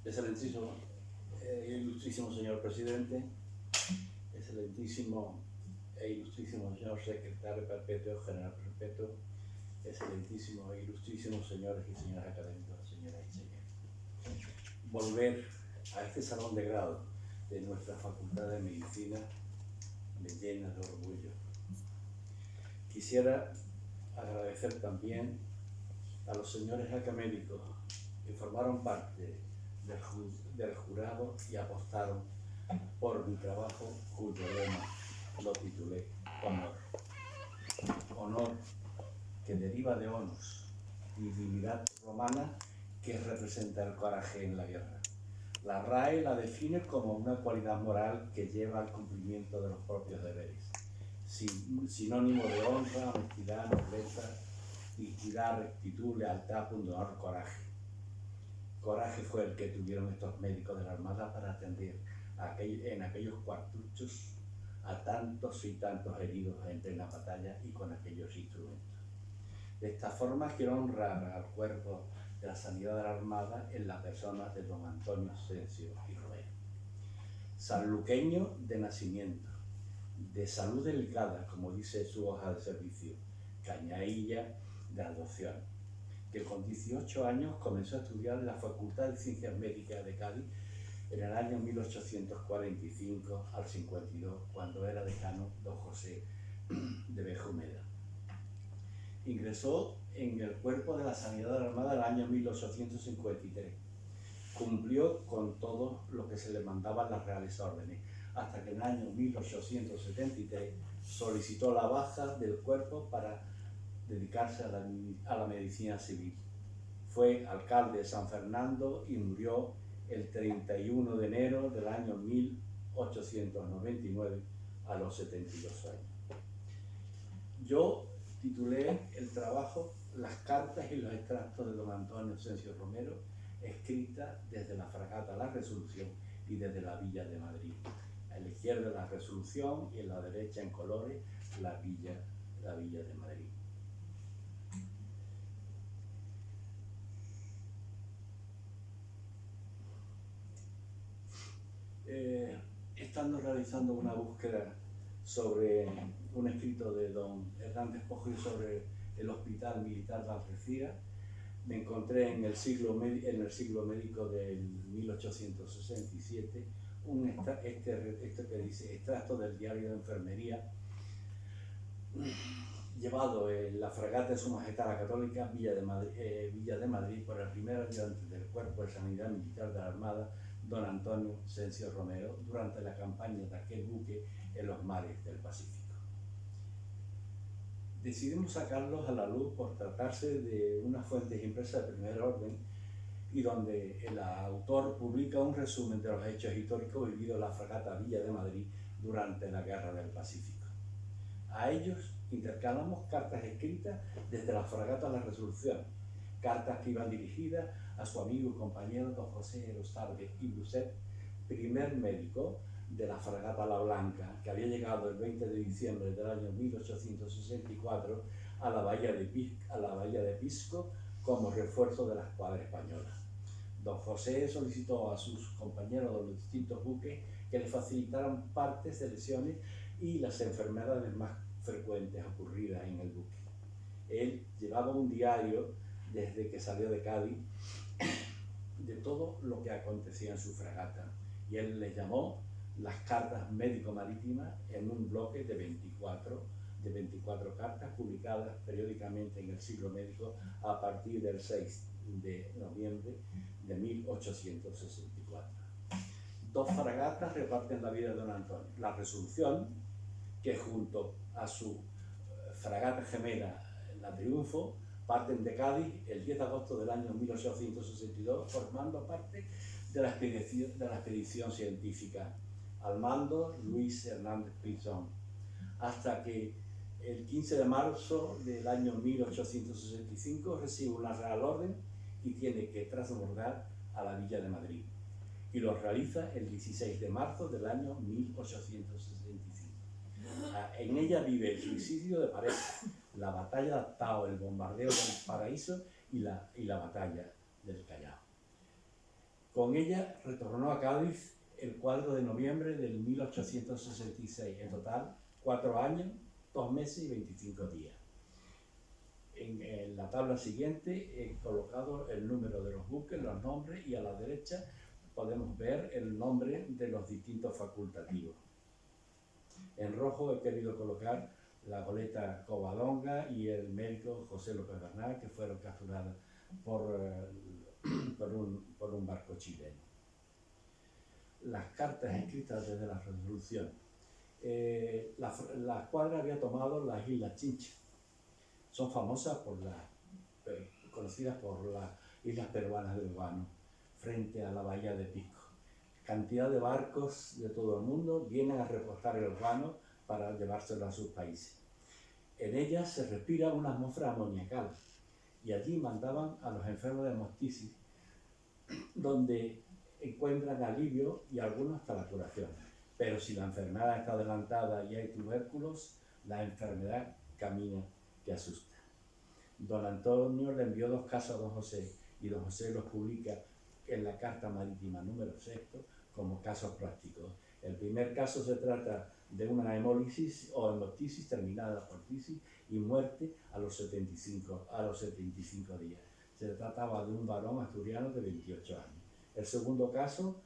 Excelentísimo, ilustrísimo señor presidente, excelentísimo e ilustrísimo señor secretario perpetuo, general perpetuo, excelentísimo e ilustrísimos señores y señoras académicos, señoras y señores. Volver a este salón de grado de nuestra Facultad de Medicina me llena de orgullo. Quisiera agradecer también a los señores académicos que formaron parte del jurado y apostaron por mi trabajo, cuyo lema lo titulé Honor. Honor que deriva de onus, divinidad romana que representa el coraje en la guerra. La RAE la define como una cualidad moral que lleva al cumplimiento de los propios deberes. Sinónimo de honra, honestidad, nobleza, dignidad, rectitud, lealtad, pundonor, coraje. Coraje fue el que tuvieron estos médicos de la Armada para atender en aquellos cuartuchos a tantos y tantos heridos en plena batalla y con aquellos instrumentos. De esta forma quiero honrar al cuerpo de la sanidad de la Armada en la persona de don Antonio Asensio y Romero. Sanluqueño de nacimiento, de salud delicada, como dice su hoja de servicio, cañailla de adopción, que con 18 años comenzó a estudiar en la Facultad de Ciencias Médicas de Cádiz en el año 1845 al 52, cuando era decano don José de Benjumeda. Ingresó en el Cuerpo de la Sanidad de la Armada en el año 1853. Cumplió con todo lo que se le mandaban las reales órdenes, hasta que en el año 1873 solicitó la baja del cuerpo para dedicarse a la medicina civil. Fue alcalde de San Fernando y murió el 31 de enero del año 1899 a los 72 años. Yo titulé el trabajo Las cartas y los extractos de don Antonio Asensio Romero, escritas desde la fragata La Resolución y desde la Villa de Madrid. A la izquierda la Resolución y a la derecha en colores la Villa de Madrid. Estando realizando una búsqueda sobre un escrito de don Hernández Poggio sobre el Hospital Militar de Algeciras, me encontré en el siglo médico del 1867 esto que dice extracto del diario de enfermería llevado en la fragata de Su Majestad la Católica Villa de Madrid por el primer ayudante del Cuerpo de Sanidad Militar de la Armada, don Antonio Asensio Romero, durante la campaña de aquel buque en los mares del Pacífico. Decidimos sacarlos a la luz por tratarse de unas fuentes impresas de primer orden y donde el autor publica un resumen de los hechos históricos vividos en la fragata Villa de Madrid durante la Guerra del Pacífico. A ellos intercalamos cartas escritas desde la fragata La Resolución, cartas que iban dirigidas a su amigo y compañero don José Erostarbe y Bruset, primer médico de la fragata La Blanca, que había llegado el 20 de diciembre del año 1864 a la bahía de Pisco como refuerzo de la escuadra española. Don José solicitó a sus compañeros de los distintos buques que le facilitaran partes de lesiones y las enfermedades más frecuentes ocurridas en el buque. Él llevaba un diario desde que salió de Cádiz de todo lo que acontecía en su fragata, y él les llamó las cartas médico-marítimas en un bloque de 24 cartas publicadas periódicamente en el Siglo Médico a partir del 6 de noviembre de 1864. Dos fragatas reparten la vida de don Antonio. La Resolución, que junto a su fragata gemela, la Triunfo, parten de Cádiz el 10 de agosto del año 1862, formando parte de la expedición científica, al mando Luis Hernández Pinzón, hasta que el 15 de marzo del año 1865 recibe una Real Orden y tiene que transbordar a la Villa de Madrid, y lo realiza el 16 de marzo del año 1865. En ella vive el suicidio de pareja, la batalla de Tao, el bombardeo del Paraíso y la batalla del Callao. Con ella retornó a Cádiz el 4 de noviembre del 1866, en total 4 años, 2 meses y 25 días. En la tabla siguiente he colocado el número de los buques, los nombres, y a la derecha podemos ver el nombre de los distintos facultativos. En rojo he querido colocar la goleta Covadonga y el médico José López Bernal, que fueron capturados por un barco chileno. Las cartas escritas desde la Revolución. La escuadra había tomado las Islas Chincha. Son famosas conocidas por las islas peruanas del Guano, frente a la bahía de Pisco. Cantidad de barcos de todo el mundo vienen a repostar el Guano para llevárselo a sus países. En ellas se respira una atmósfera amoniacal y allí mandaban a los enfermos de hemoptisis, donde encuentran alivio y algunos hasta la curación. Pero si la enfermedad está adelantada y hay tubérculos, la enfermedad camina que asusta. Don Antonio le envió 2 casos a don José y don José los publica en la Carta Marítima número 6 como casos prácticos. El primer caso se trata de una hemólisis o hemoptisis terminada por tisis y muerte a los 75 días. Se trataba de un varón asturiano de 28 años. El segundo caso,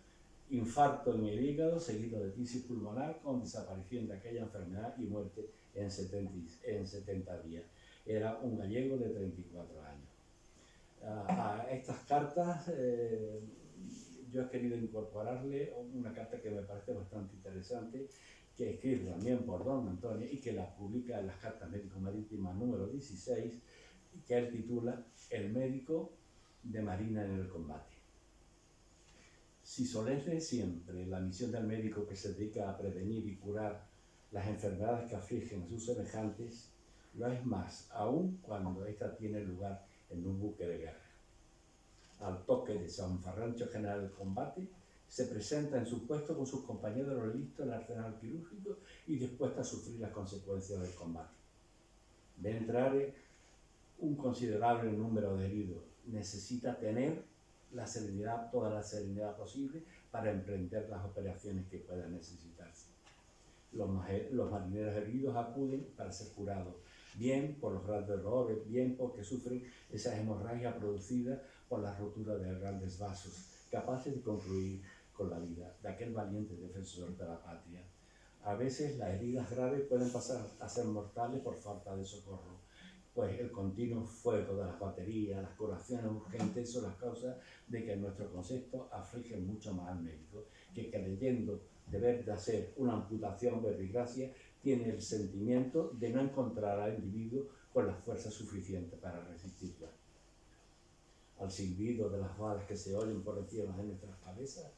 infarto en el hígado seguido de tisis pulmonar con desaparición de aquella enfermedad y muerte en 70 días. Era un gallego de 34 años. A estas cartas yo he querido incorporarle una carta que me parece bastante interesante, que escribe también por don Antonio y que la publica en las Cartas Médico-Marítimas número 16, que él titula El médico de Marina en el combate. Si solemne siempre la misión del médico que se dedica a prevenir y curar las enfermedades que afligen a sus semejantes, lo es más aún cuando ésta tiene lugar en un buque de guerra. Al toque de San Farrancho General del Combate, se presenta en su puesto con sus compañeros listos en el arsenal quirúrgico y dispuesta a sufrir las consecuencias del combate. Ve entrar un considerable número de heridos. Necesita tener la serenidad, toda la serenidad posible para emprender las operaciones que puedan necesitarse. Los marineros heridos acuden para ser curados, bien por los grandes dolores, bien porque sufren esa hemorragia producida por la rotura de grandes vasos, capaces de concluir con la vida de aquel valiente defensor de la patria. A veces las heridas graves pueden pasar a ser mortales por falta de socorro, pues el continuo fuego de las baterías, las curaciones urgentes son las causas de que en nuestro concepto afligen mucho más al médico, que creyendo deber de hacer una amputación verbigracia, tiene el sentimiento de no encontrar al individuo con la fuerza suficiente para resistirla. Al silbido de las balas que se oyen por encima de nuestras cabezas,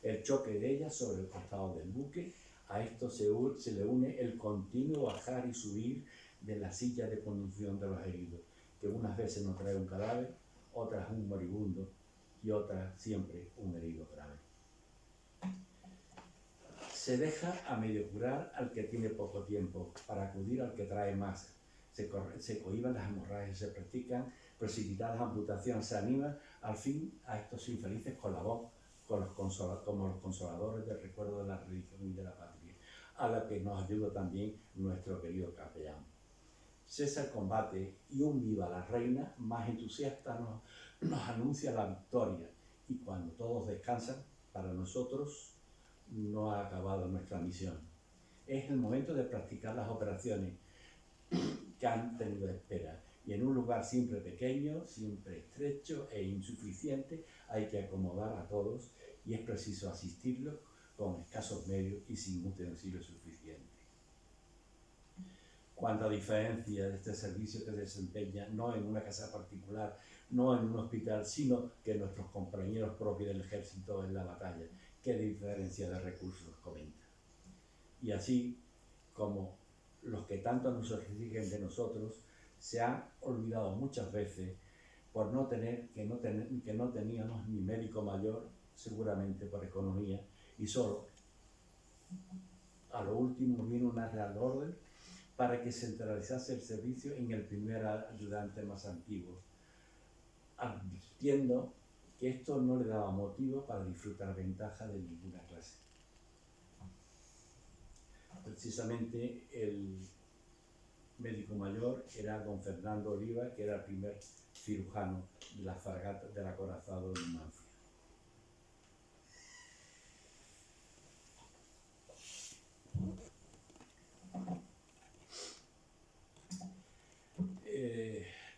el choque de ellas sobre el costado del buque, a esto se le une el continuo bajar y subir de la silla de conducción de los heridos, que unas veces nos trae un cadáver, otras un moribundo y otras siempre un herido grave. Se deja a medio curar al que tiene poco tiempo, para acudir al que trae más. Se cohíban las hemorragias, se practican precipitadas amputaciones, se anima al fin a estos infelices con la voz, como los consoladores del recuerdo de la religión y de la patria, a la que nos ayuda también nuestro querido capellán. Cesa el combate y un viva la reina más entusiasta nos anuncia la victoria, y cuando todos descansan, para nosotros no ha acabado nuestra misión. Es el momento de practicar las operaciones que han tenido espera, y en un lugar siempre pequeño, siempre estrecho e insuficiente, hay que acomodar a todos y es preciso asistirlos con escasos medios y sin utensilios suficientes. Cuánta diferencia de este servicio que desempeña, no en una casa particular, no en un hospital, sino que nuestros compañeros propios del ejército en la batalla. Qué diferencia de recursos comenta. Y así como los que tanto nos exigen de nosotros se han olvidado muchas veces por que no teníamos ni médico mayor, seguramente por economía, y solo a lo último vino una real orden para que centralizase el servicio en el primer ayudante más antiguo, advirtiendo que esto no le daba motivo para disfrutar ventaja de ninguna clase. Precisamente el médico mayor era don Fernando Oliva, que era el primer cirujano de la fragata del acorazado Numancia.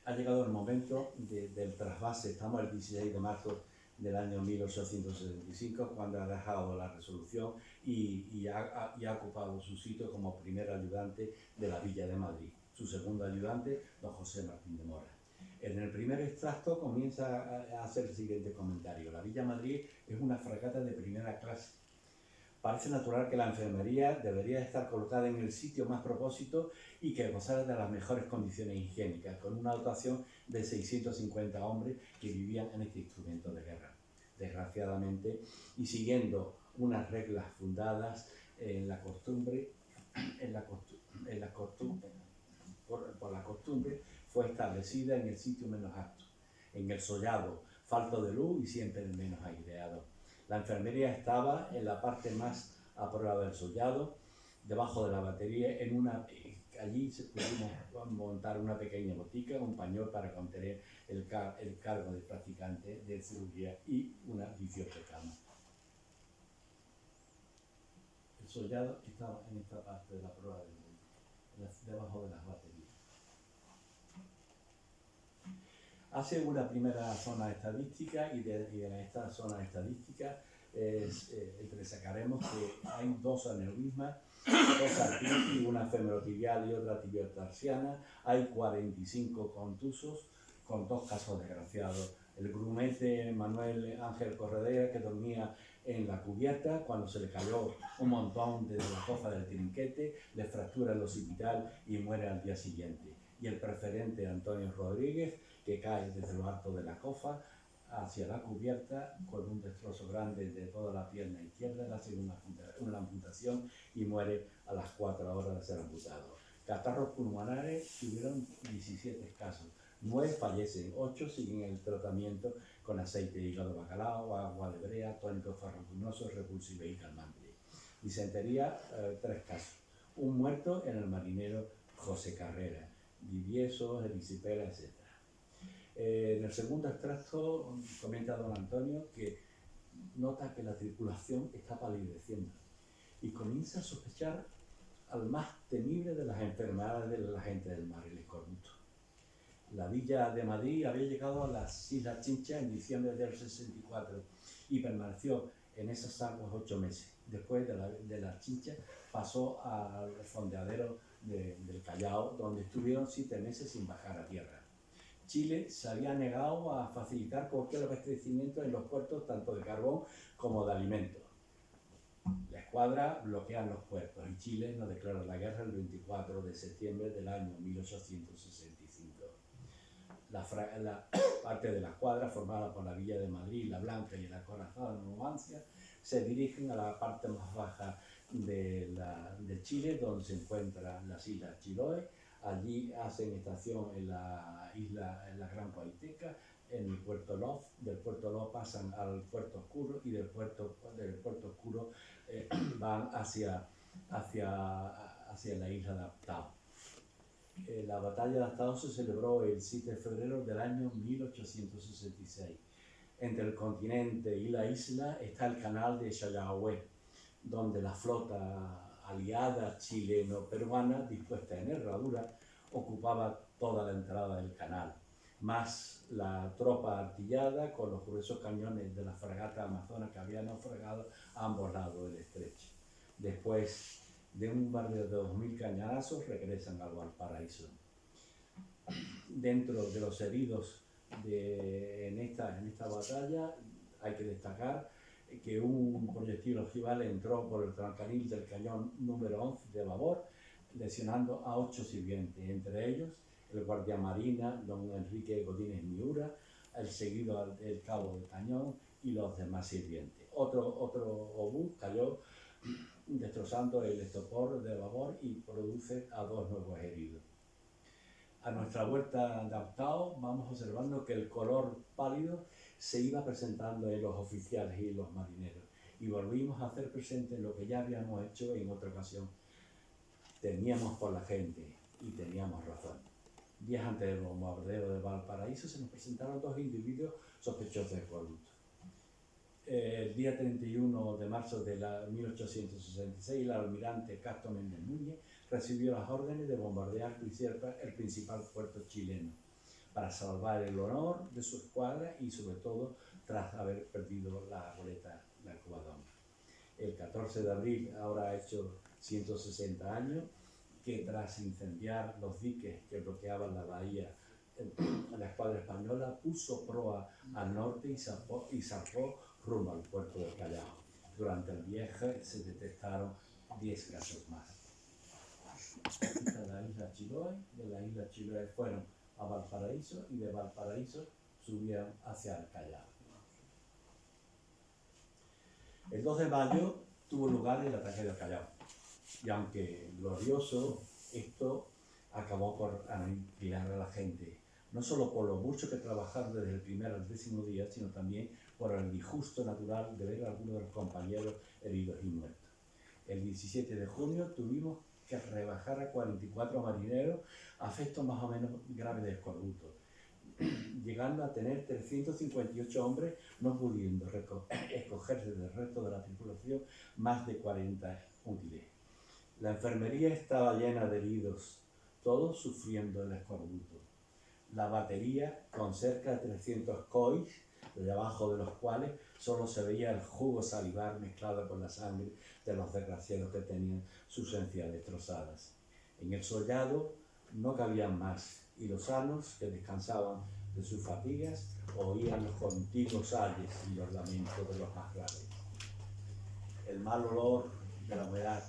Ha llegado el momento del trasvase. Estamos el 16 de marzo del año 1875, cuando ha dejado la resolución y ha ocupado su sitio como primer ayudante de la Villa de Madrid. Su segundo ayudante, don José Martín de Mora. En el primer extracto comienza a hacer el siguiente comentario. La Villa Madrid es una fragata de primera clase. Parece natural que la enfermería debería estar colocada en el sitio más propósito y que gozara de las mejores condiciones higiénicas, con una dotación de 650 hombres que vivían en este instrumento de guerra. Desgraciadamente, y siguiendo unas reglas fundadas en la costumbre, por la costumbre, fue establecida en el sitio menos apto, en el sollado, falto de luz y siempre el menos aireado. La enfermería estaba en la parte más a prueba del sollado, debajo de la batería, allí se pudimos montar una pequeña botica, un pañol para contener el cargo del practicante de cirugía y una 18 camas. El sollado estaba en esta parte de la prueba del mundo, debajo de las baterías. Hace una primera zona estadística y de esta zona estadística sacaremos que hay dos aneurismas, dos artritis, una femorotibial y otra tibiotarsiana, hay 45 contusos con 2 casos desgraciados. El grumete Manuel Ángel Corredera, que dormía en la cubierta, cuando se le cayó un montón desde la cofa del trinquete, le fractura el occipital y muere al día siguiente. Y el preferente Antonio Rodríguez, que cae desde lo alto de la cofa hacia la cubierta con un destrozo grande de toda la pierna izquierda, le hacen una amputación y muere a las 4 horas de ser amputado. Catarros pulmonares tuvieron 17 casos, 9 fallecen, 8 siguen el tratamiento con aceite de hígado bacalao, agua de brea, tónico farraginoso, repulsivo y calmante. Disentería, 3 casos, un muerto en el marinero José Carrera, Viviesos, erisipela, etc. En el segundo extracto comenta don Antonio que nota que la tripulación está palideciendo y comienza a sospechar al más temible de las enfermedades de la gente del mar, el escorbuto. La Villa de Madrid había llegado a las Islas Chinchas en diciembre del 64 y permaneció en esas aguas 8 meses. Después de las Chinchas pasó al fondeadero del Callao, donde estuvieron 7 meses sin bajar a tierra. Chile se había negado a facilitar cualquier abastecimiento en los puertos, tanto de carbón como de alimentos. La escuadra bloquea los puertos y Chile nos declara la guerra el 24 de septiembre del año 1865. La parte de la escuadra, formada por la Villa de Madrid, la Blanca y el acorazado Numancia, se dirigen a la parte más baja de Chile, donde se encuentran las Islas Chiloé. Allí hacen estación en la Gran Paiteca, en el Puerto Lof. Del Puerto Lof pasan al Puerto Oscuro y del Puerto Oscuro van hacia la isla de Aptao. La batalla de Aptao se celebró el 7 de febrero del año 1866. Entre el continente y la isla está el canal de Chayahue, donde la flota aliada chileno-peruana, dispuesta en herradura, ocupaba toda la entrada del canal, más la tropa artillada con los gruesos cañones de la fragata Amazonas que había naufragado a ambos lados del estrecho. Después de un bombardeo de 2000 cañonazos, regresan al Valparaíso. Dentro de los heridos en esta batalla, hay que destacar que un proyectil ojival entró por el trancanil del cañón número 11 de babor, lesionando a 8 sirvientes, entre ellos el guardiamarina don Enrique Godínez Miura, el seguido del cabo del cañón y los demás sirvientes. Otro obús cayó destrozando el estopor de babor y produce a 2 nuevos heridos. A nuestra vuelta de Aptao vamos observando que el color pálido se iba presentando en los oficiales y los marineros y volvimos a hacer presente lo que ya habíamos hecho en otra ocasión. Temíamos por la gente y teníamos razón. Días antes del bombardeo de Valparaíso se nos presentaron 2 individuos sospechosos de escorbuto. El día 31 de marzo de 1866, el almirante Castro Méndez Núñez recibió las órdenes de bombardear Tuicerpa, el principal puerto chileno, para salvar el honor de su escuadra y sobre todo tras haber perdido la goleta del Covadonga. El 14 de abril, ahora ha hecho 160 años, que tras incendiar los diques que bloqueaban la bahía, la escuadra española puso proa al norte y zarpó rumbo al puerto del Callao. Durante el viaje se detectaron 10 casos más. De la isla Chiloé, de la isla Chiloé fueron a Valparaíso y de Valparaíso subieron hacia el Callao. El 2 de mayo tuvo lugar el ataque del Callao y aunque glorioso, esto acabó por aniquilar a la gente, no solo por lo mucho que trabajaron desde el primer al 10º día, sino también por el disgusto natural de ver a algunos de los compañeros heridos y muertos. El 17 de junio tuvimos que rebajar a 44 marineros afectos más o menos graves de escorbuto, llegando a tener 358 hombres, no pudiendo escogerse del resto de la tripulación más de 40 útiles. La enfermería estaba llena de heridos, todos sufriendo el escorbuto. La batería, con cerca de 300 cois, debajo de los cuales solo se veía el jugo salivar mezclado con la sangre de los desgraciados que tenían sus encías destrozadas. En el sollado no cabían más, y los sanos que descansaban de sus fatigas oían los continuos ayes y los lamentos de los más graves. El mal olor de la humedad,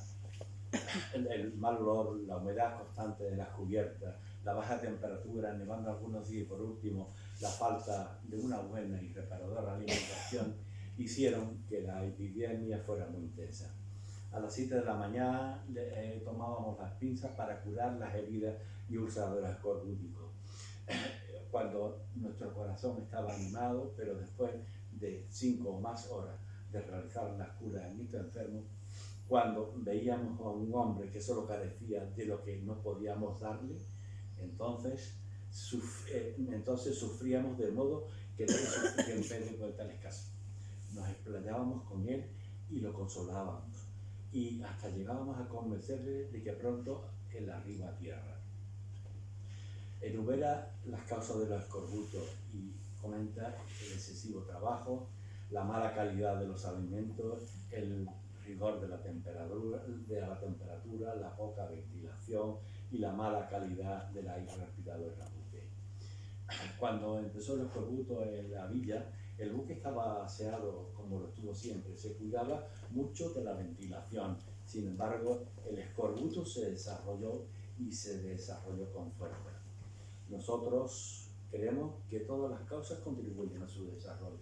la humedad constante de las cubiertas, la baja temperatura, nevando algunos días y por último la falta de una buena y reparadora alimentación hicieron que la epidemia fuera muy intensa. A las 7 de la mañana tomábamos las pinzas para curar las heridas y úlceras del escorbútico. Cuando nuestro corazón estaba animado, pero después de 5 o más horas de realizar las curas en estos enfermos, cuando veíamos a un hombre que solo carecía de lo que no podíamos darle, entonces sufríamos de modo que no sufría en Pedro de tales casos. Nos explayábamos con él y lo consolábamos, y hasta llegábamos a convencerle de que pronto él arriba a tierra. Enumera las causas de los escorbutos y comenta el excesivo trabajo, la mala calidad de los alimentos, el rigor de la temperatura, la poca ventilación y la mala calidad del aire respirado en la buque. Cuando empezó el escorbuto en la villa, el buque estaba aseado como lo estuvo siempre, se cuidaba mucho de la ventilación. Sin embargo, el escorbuto se desarrolló con fuerza. Nosotros creemos que todas las causas contribuyen a su desarrollo.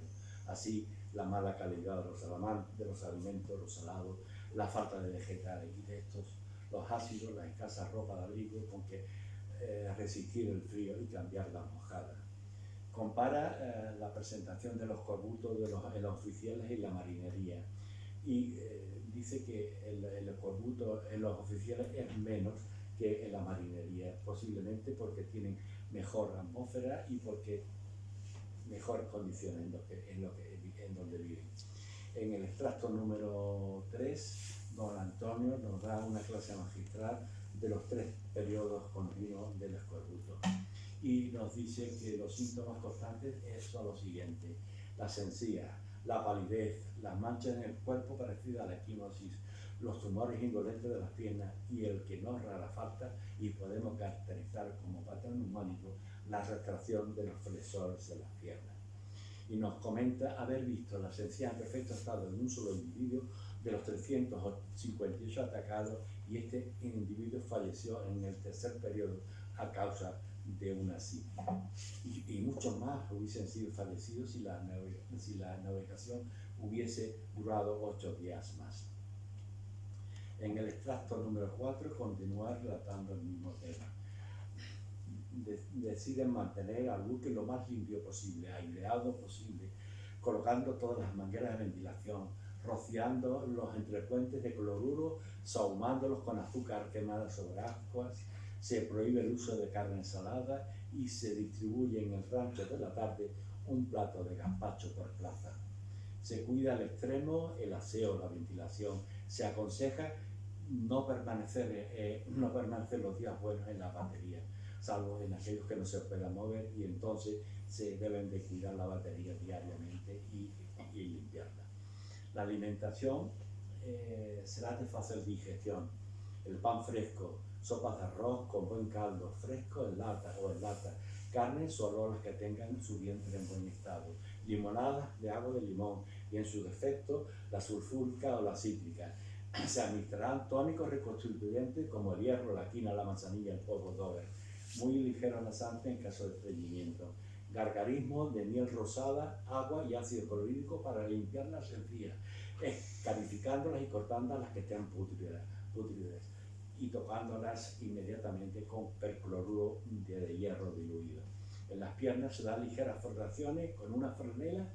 Así, la mala calidad de los alimentos, los salados, la falta de vegetales y de estos, los ácidos, la escasa ropa de abrigo con que resistir el frío y cambiar la mojada. Compara la presentación de los escorbutos de los oficiales y la marinería y dice que el escorbuto en los oficiales es menos que en la marinería, posiblemente porque tienen mejor atmósfera y porque mejores condiciones en donde viven. En el extracto número 3, don Antonio nos da una clase magistral de los 3 periodos continuos del escorbuto y nos dice que los síntomas constantes son los siguientes: las encías, la palidez, las manchas en el cuerpo parecidas a la equimosis, los tumores indolentes de las piernas y el que no rara falta y podemos caracterizar como patrón neumónico la retracción de los flexores de las piernas. Y nos comenta haber visto las encías en perfecto estado en un solo individuo de los 358 atacados y este individuo falleció en el 3er periodo a causa de una sífilis. Y muchos más hubiesen sido fallecidos si la navegación hubiese durado 8 días más. En el extracto número 4 continúa relatando el mismo tema. deciden mantener al buque lo más limpio posible, aireado posible, colocando todas las mangueras de ventilación, rociando los entrepuentes de cloruro, sahumándolos con azúcar quemada sobre ascuas. Se prohíbe el uso de carne salada y se distribuye en el rancho de la tarde un plato de gazpacho por plaza. Se cuida al extremo el aseo, la ventilación. Se aconseja no permanecer los días buenos en la batería, salvo en aquellos que no se puedan mover, y entonces se deben de cuidar la batería diariamente y limpiarla. La alimentación será de fácil digestión. El pan fresco, sopas de arroz con buen caldo, fresco en lata, carne solo las que tengan su vientre en buen estado, limonadas de agua de limón y en su defecto la sulfúrica o la cítrica. Se administrarán tónicos reconstituyentes como el hierro, la quina, la manzanilla, el polvo Dover, muy ligero laxante en caso de estreñimiento. Gargarismo de miel rosada, agua y ácido clorhídrico para limpiar las encías, escarificándolas y cortando las que estén pútridas y tocándolas inmediatamente con percloruro de hierro diluido. En las piernas se dan ligeras forraciones con una franela,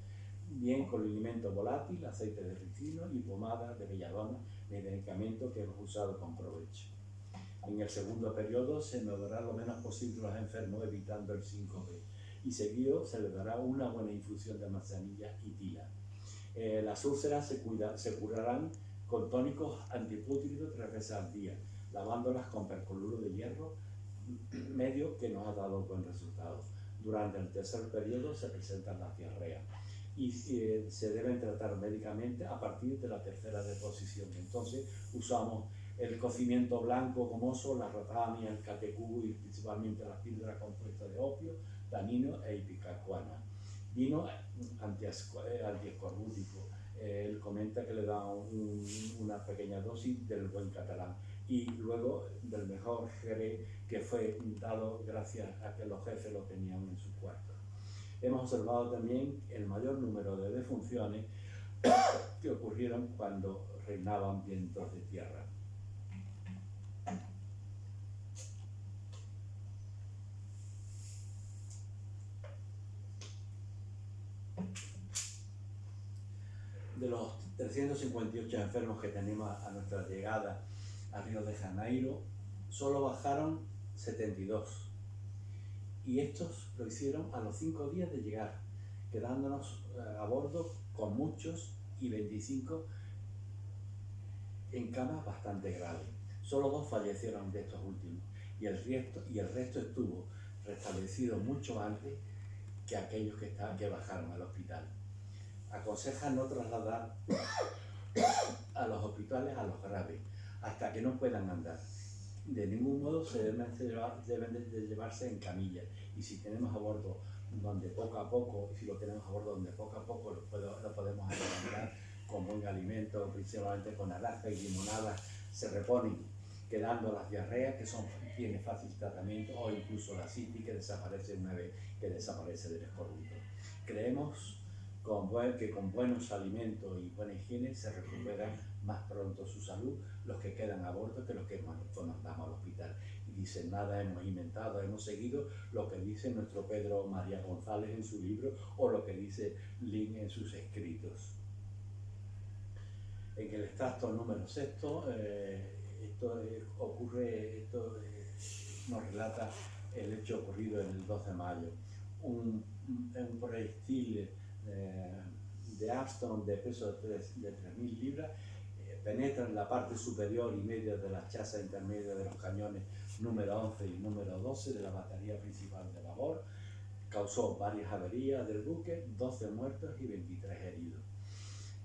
bien con alimento volátil, aceite de ricino y pomada de belladona, medicamento que hemos usado con provecho. En el segundo periodo se moverá lo menos posible a los enfermos, evitando el síncope, y seguido se les dará una buena infusión de manzanilla y tila. Las úlceras se curarán con tónicos antipútridos 3 veces al día, lavándolas con percloruro de hierro medio, que nos ha dado buen resultado. Durante el tercer periodo se presentan las diarreas y se deben tratar médicamente a partir de la tercera deposición. Entonces usamos el cocimiento blanco gomoso, la rotamia, el catecú y principalmente las píldoras compuestas de opio, tanino e ipecacuana. Vino antiescorbútico. Él comenta que le da una pequeña dosis del buen catalán y luego del mejor jerez, que fue dado gracias a que los jefes lo tenían en su cuarto. Hemos observado también el mayor número de defunciones que ocurrieron cuando reinaban vientos de tierra. De los 358 enfermos que tenemos a nuestra llegada a Río de Janeiro, solo bajaron 72. Y estos lo hicieron a los 5 días de llegar, quedándonos a bordo con muchos y 25 en camas bastante graves. Solo 2 fallecieron de estos últimos y el resto estuvo restablecido mucho antes que aquellos que bajaron al hospital. Aconsejan no trasladar a los hospitales a los graves hasta que no puedan andar. De ningún modo se deben de llevarse en camilla, y si tenemos a bordo donde poco a poco lo podemos alimentar con buen alimento, principalmente con naranja y limonada, se reponen, quedando las diarreas, que tiene fácil tratamiento, o incluso la citis, que desaparece una vez que desaparece del escorbuto. Creemos que con buenos alimentos y buena higiene se recuperan más pronto su salud los que quedan a bordo que los que mandamos al hospital. Y dicen, nada hemos inventado, hemos seguido lo que dice nuestro Pedro María González en su libro, o lo que dice Lin en sus escritos. En el extracto número 6, nos relata el hecho ocurrido en el 2 de mayo. Un proyectil de Armstrong de peso de 3.000 libras penetra en la parte superior y media de la chaza intermedia de los cañones número 11 y número 12 de la batería principal de babor. Causó varias averías del buque, 12 muertos y 23 heridos,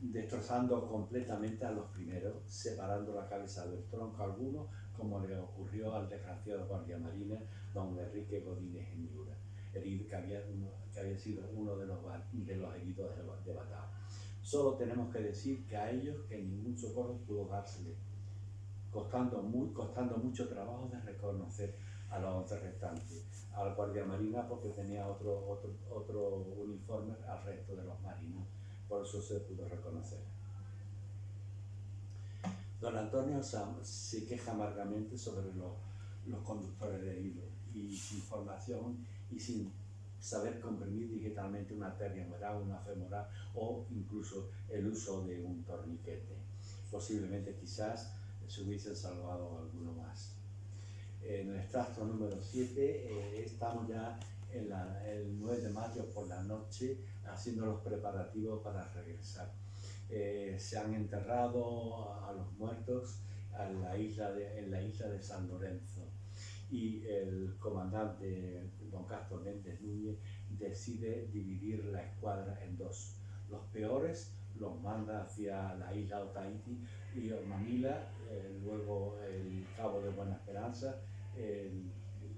destrozando completamente a los primeros, separando la cabeza del tronco a algunos, como le ocurrió al desgraciado guardiamarina don Enrique Godínez en Miura, herido, que había sido uno de los heridos de Batao. Solo tenemos que decir que a ellos que ningún socorro pudo dársele, costando mucho trabajo de reconocer a los 11 restantes, al guardiamarina porque tenía otro uniforme al resto de los marinos, por eso se pudo reconocer. Don Antonio se queja amargamente sobre los conductores heridos y sin formación y sin saber comprimir digitalmente una arteria femoral, una femoral o incluso el uso de un torniquete. Posiblemente quizás se hubiesen salvado alguno más. En el extracto número 7 estamos ya el 9 de mayo por la noche haciendo los preparativos para regresar. Se han enterrado a los muertos en la isla de San Lorenzo y el comandante don Castro Méndez Núñez decide dividir la escuadra en dos. Los peores los manda hacia la isla de Tahití y Manila, luego el Cabo de Buena Esperanza,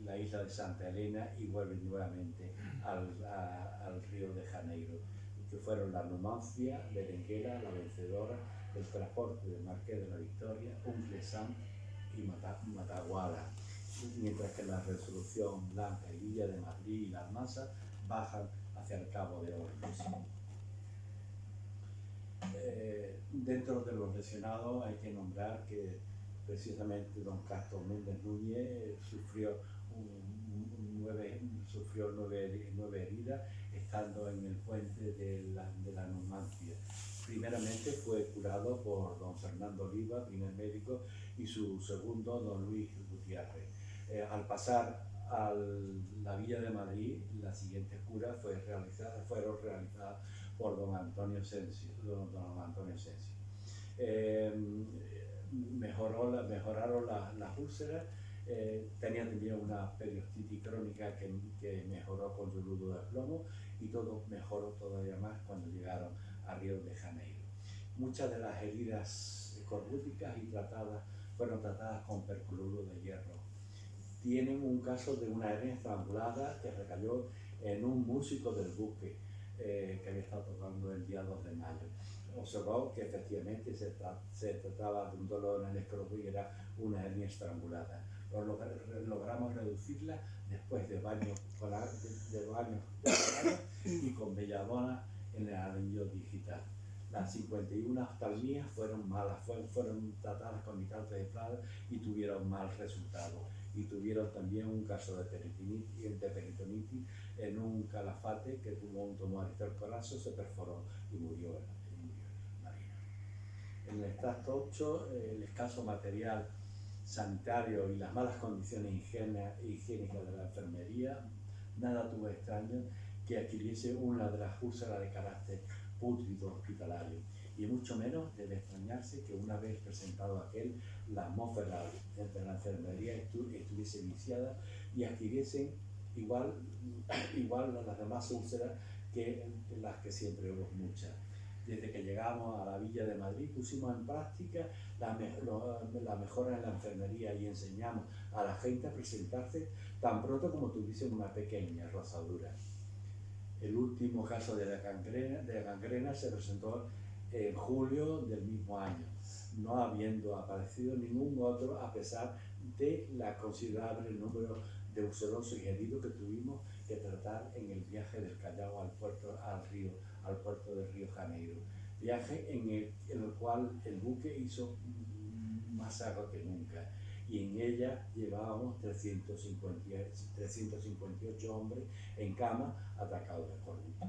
la isla de Santa Elena y vuelven nuevamente al Río de Janeiro, que fueron la Numancia, Berenguela, la Vencedora, el transporte del Marqués de la Victoria, Uncle-Sam y Mataguala, mientras que la Resolución Blanca y Villa de Madrid y la Almanza bajan hacia el Cabo de Hornos. Dentro de los lesionados hay que nombrar que precisamente don Castro Méndez Núñez sufrió nueve heridas estando en el puente de la Numancia. Primeramente fue curado por don Fernando Oliva, primer médico, y su segundo, don Luis Gutiérrez. Al pasar a la Villa de Madrid, las siguientes curas fueron realizadas por don Antonio Sensio. Mejoraron las úlceras, tenía también una periostitis crónica que mejoró con yoduro de plomo y todo mejoró todavía más cuando llegaron a Río de Janeiro. Muchas de las heridas escorbúticas fueron tratadas con percloruro de hierro. Tienen un caso de una hernia estrangulada que recayó en un músico del buque que había estado tocando el día 2 de mayo. Observó que efectivamente se trataba de un dolor en el escroto y era una hernia estrangulada. Logramos reducirla después de baños y con belladona en el anillo digital. Las 51 oftalmías fueron malas, fueron tratadas con nitrato de plata y tuvieron mal resultado. Y tuvieron también un caso de peritonitis en un calafate que tuvo un tumor intercorazo, se perforó y murió en Marina. En el extracto 8, el escaso material sanitario y las malas condiciones higiénicas de la enfermería, nada tuvo extraño que adquiriese una de las úlceras de carácter pútrido hospitalario, y mucho menos debe extrañarse que una vez presentado aquel, la atmósfera de la enfermería estuviese viciada y adquiriesen igual a las demás úlceras que las que siempre hubo muchas. Desde que llegamos a la Villa de Madrid pusimos en práctica la mejora en la enfermería y enseñamos a la gente a presentarse tan pronto como tuviesen una pequeña rozadura. El último caso de gangrena se presentó en julio del mismo año, no habiendo aparecido ningún otro a pesar de la considerable número de ulcerosos y heridos que tuvimos que tratar en el viaje del Callao al puerto de Río Janeiro. Viaje en el cual el buque hizo más agua que nunca, y en ella llevábamos 358 hombres en cama atacados de escorbuto.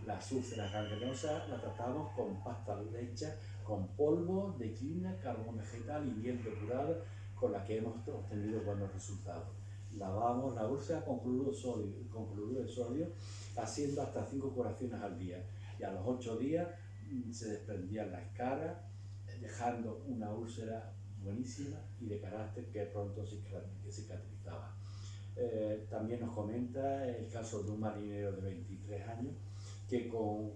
Las úlceras gangrenosas las tratamos con pasta hecha con polvo de quina, carbón vegetal y miel depurada, con la que hemos obtenido buenos resultados. Lavamos la úlcera con cloruro de sodio, haciendo hasta 5 curaciones al día, y a los 8 días se desprendían las caras, dejando una úlcera buenísima y de carácter que pronto cicatrizaba. También nos comenta el caso de un marinero de 23 años que con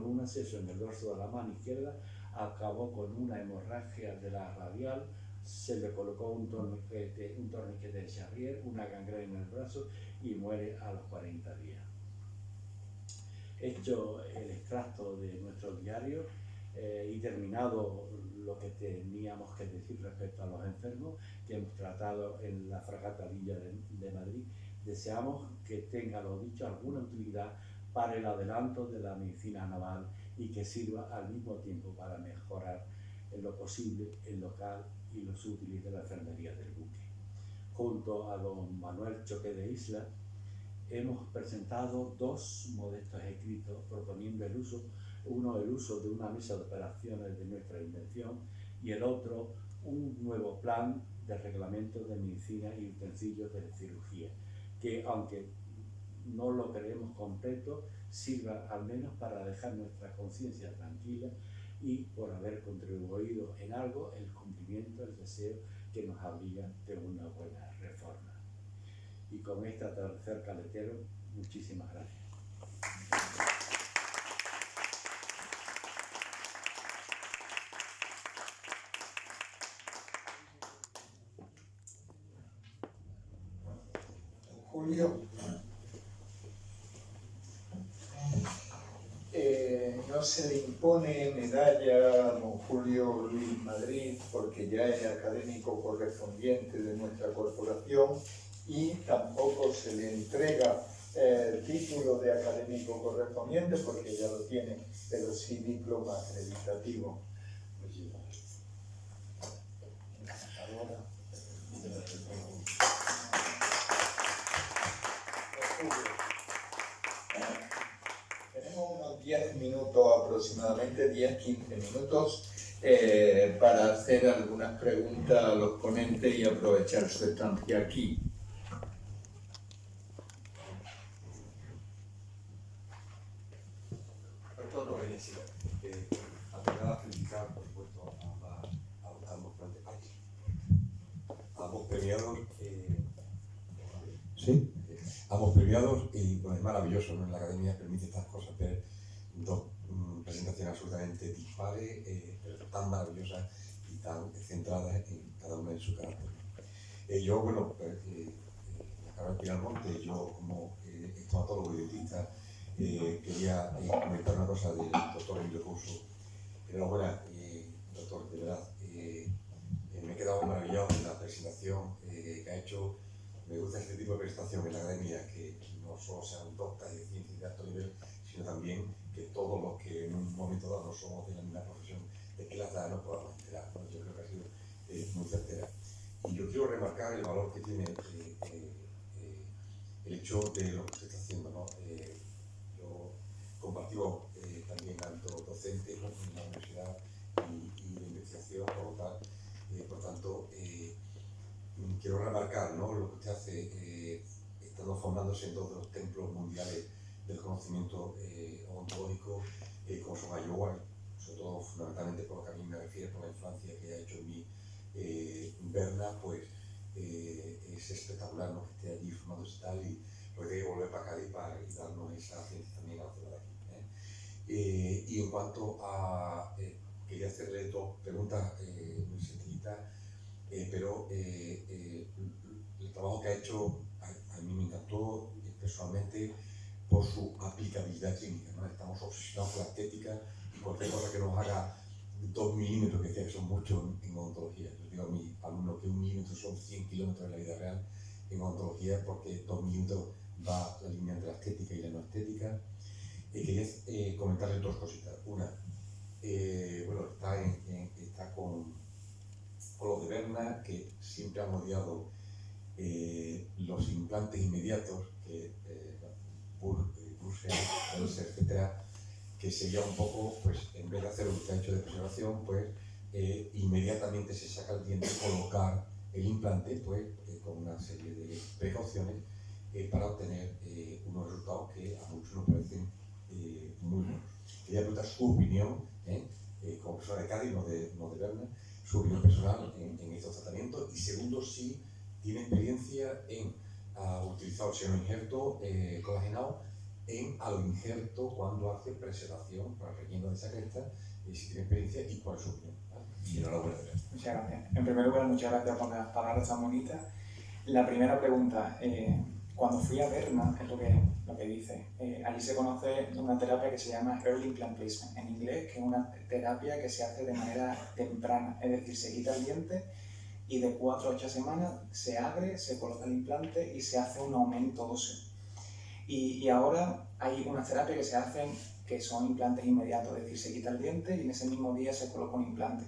un acceso en el dorso de la mano izquierda acabó con una hemorragia de la radial, se le colocó un torniquete de Charrier, una gangrena en el brazo y muere a los 40 días. Hecho el extracto de nuestro diario y terminado lo que teníamos que decir respecto a los enfermos que hemos tratado en la fragata Villa de Madrid, deseamos que tenga, lo dicho, alguna utilidad para el adelanto de la medicina naval y que sirva al mismo tiempo para mejorar en lo posible el local y los útiles de la enfermería del buque. junto a don Manuel Choque de Isla, hemos presentado dos modestos escritos proponiendo el uso de una mesa de operaciones de nuestra invención y el otro un nuevo plan de reglamento de medicina y utensilios de cirugía, que aunque no lo creemos completo, sirva al menos para dejar nuestra conciencia tranquila y por haber contribuido en algo el cumplimiento, el deseo que nos abriga de una buena reforma. Y con este atardecer caletero, muchísimas gracias. Julio, no se le impone medalla a don Julio Luis Madrid porque ya es académico correspondiente de nuestra corporación y tampoco se le entrega el título de académico correspondiente porque ya lo tiene, pero sí diploma acreditativo. Tenemos unos 10 minutos aproximadamente, 10-15 minutos para hacer algunas preguntas a los ponentes y aprovechar su estancia aquí. Doctor Noveles, a felicitar, por supuesto, a ambos premiados. Sí. Ambos premiados, y bueno, es maravilloso, ¿no? En la academia permite estas cosas, ver dos presentaciones absolutamente dispares, pero tan maravillosas y tan centradas en cada una de su carácter. Yo, bueno, Carlos Pinalmonte, yo como estomatólogo y dietista, quería comentar una cosa del doctor Emilio Couso. Enhorabuena, doctor, de verdad. Me he quedado maravillado de la presentación que ha hecho. Me gusta este tipo de presentación en la academia, que no solo sean doctas de ciencia de alto nivel, sino también que todos los que en un momento dado no somos de la misma profesión de que las da nos podamos enterar, ¿no? Yo creo que ha sido muy certera. Y yo quiero remarcar el valor que tiene el hecho de lo que usted está haciendo, ¿no? Yo compartimos también tanto docente en la universidad y de investigación, por tanto, quiero remarcar, ¿no? Lo que usted hace, estando formándose en todos los templos mundiales del conocimiento ontológico, como son Iowa, sobre todo fundamentalmente por lo que a mí me refiere, por la influencia que ha hecho en mí Berna, pues es espectacular, ¿no? Que esté allí formándose tal, y lo que tiene que volver para Cádiz para darnos esa ciencia también a la zona de aquí. Y en cuanto a, quería hacerle dos preguntas muy sencillitas, pero el trabajo que ha hecho a mí me encantó personalmente por su aplicabilidad clínica, ¿no? Estamos obsesionados con la estética y cualquier cosa que nos haga 2 milímetros, que decía que son muchos en odontología. Yo digo a mis alumnos que 1 milímetro son 100 kilómetros en la vida real en odontología, porque 2 milímetros va la línea entre la estética y la no estética. Quería comentarles dos cositas. Una, bueno, está con los de Berna, que siempre han odiado los implantes inmediatos, que etcétera, que sería un poco, pues en vez de hacer un hecho de preservación, pues inmediatamente se saca el diente, colocar el implante, pues con una serie de precauciones para obtener unos resultados que a muchos nos parecen muy buenos. Quería preguntar su opinión, como persona de Cádiz, no de Berna, su opinión personal en estos tratamientos, y segundo, si tiene experiencia en utilizar oxígeno-injerto colagenado en aloinjerto cuando hace preservación para el relleno de esa cresta, si tiene experiencia y cuál es su opinión. Y enhorabuena. Muchas gracias. En primer lugar, muchas gracias por las palabras tan bonitas. La primera pregunta, cuando fui a Berna, es lo que dice, allí se conoce una terapia que se llama Early Implant Placement, en inglés, que es una terapia que se hace de manera temprana, es decir, se quita el diente y de 4 a 8 semanas se abre, se coloca el implante y se hace un aumento óseo. Y ahora hay unas terapias que se hacen que son implantes inmediatos, es decir, se quita el diente y en ese mismo día se coloca un implante.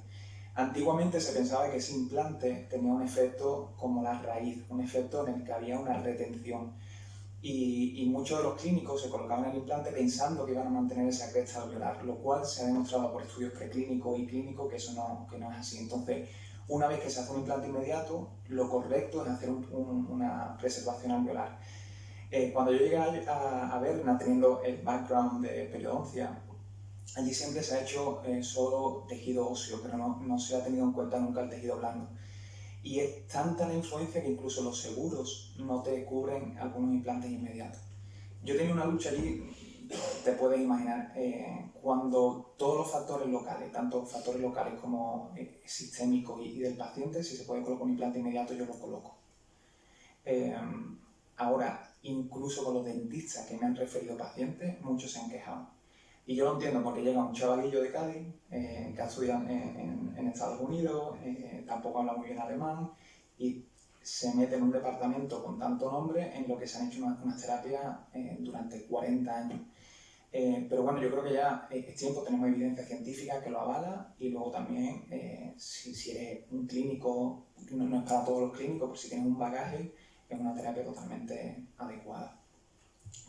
Antiguamente se pensaba que ese implante tenía un efecto como la raíz, un efecto en el que había una retención. Y muchos de los clínicos se colocaban el implante pensando que iban a mantener esa cresta alveolar, lo cual se ha demostrado por estudios preclínicos y clínicos que eso no es así. Entonces, una vez que se hace un implante inmediato, lo correcto es hacer una preservación alveolar. Cuando yo llegué a Berna, teniendo el background de periodoncia, allí siempre se ha hecho solo tejido óseo, pero no se ha tenido en cuenta nunca el tejido blando. Y es tanta la influencia que incluso los seguros no te cubren algunos implantes inmediatos. Yo tenía una lucha allí, te puedes imaginar, cuando todos los factores locales, tanto factores locales como sistémicos y del paciente, si se puede colocar un implante inmediato, yo lo coloco. Ahora, incluso con los dentistas que me han referido pacientes, muchos se han quejado. Y yo lo entiendo porque llega un chavalillo de Cádiz que ha estudiado en Estados Unidos, tampoco habla muy bien alemán y se mete en un departamento con tanto nombre en lo que se han hecho unas terapias durante 40 años. Pero bueno, yo creo que ya es tiempo, tenemos evidencia científica que lo avala y luego también si eres un clínico, no es para todos los clínicos, pero si tienes un bagaje, es una terapia totalmente adecuada.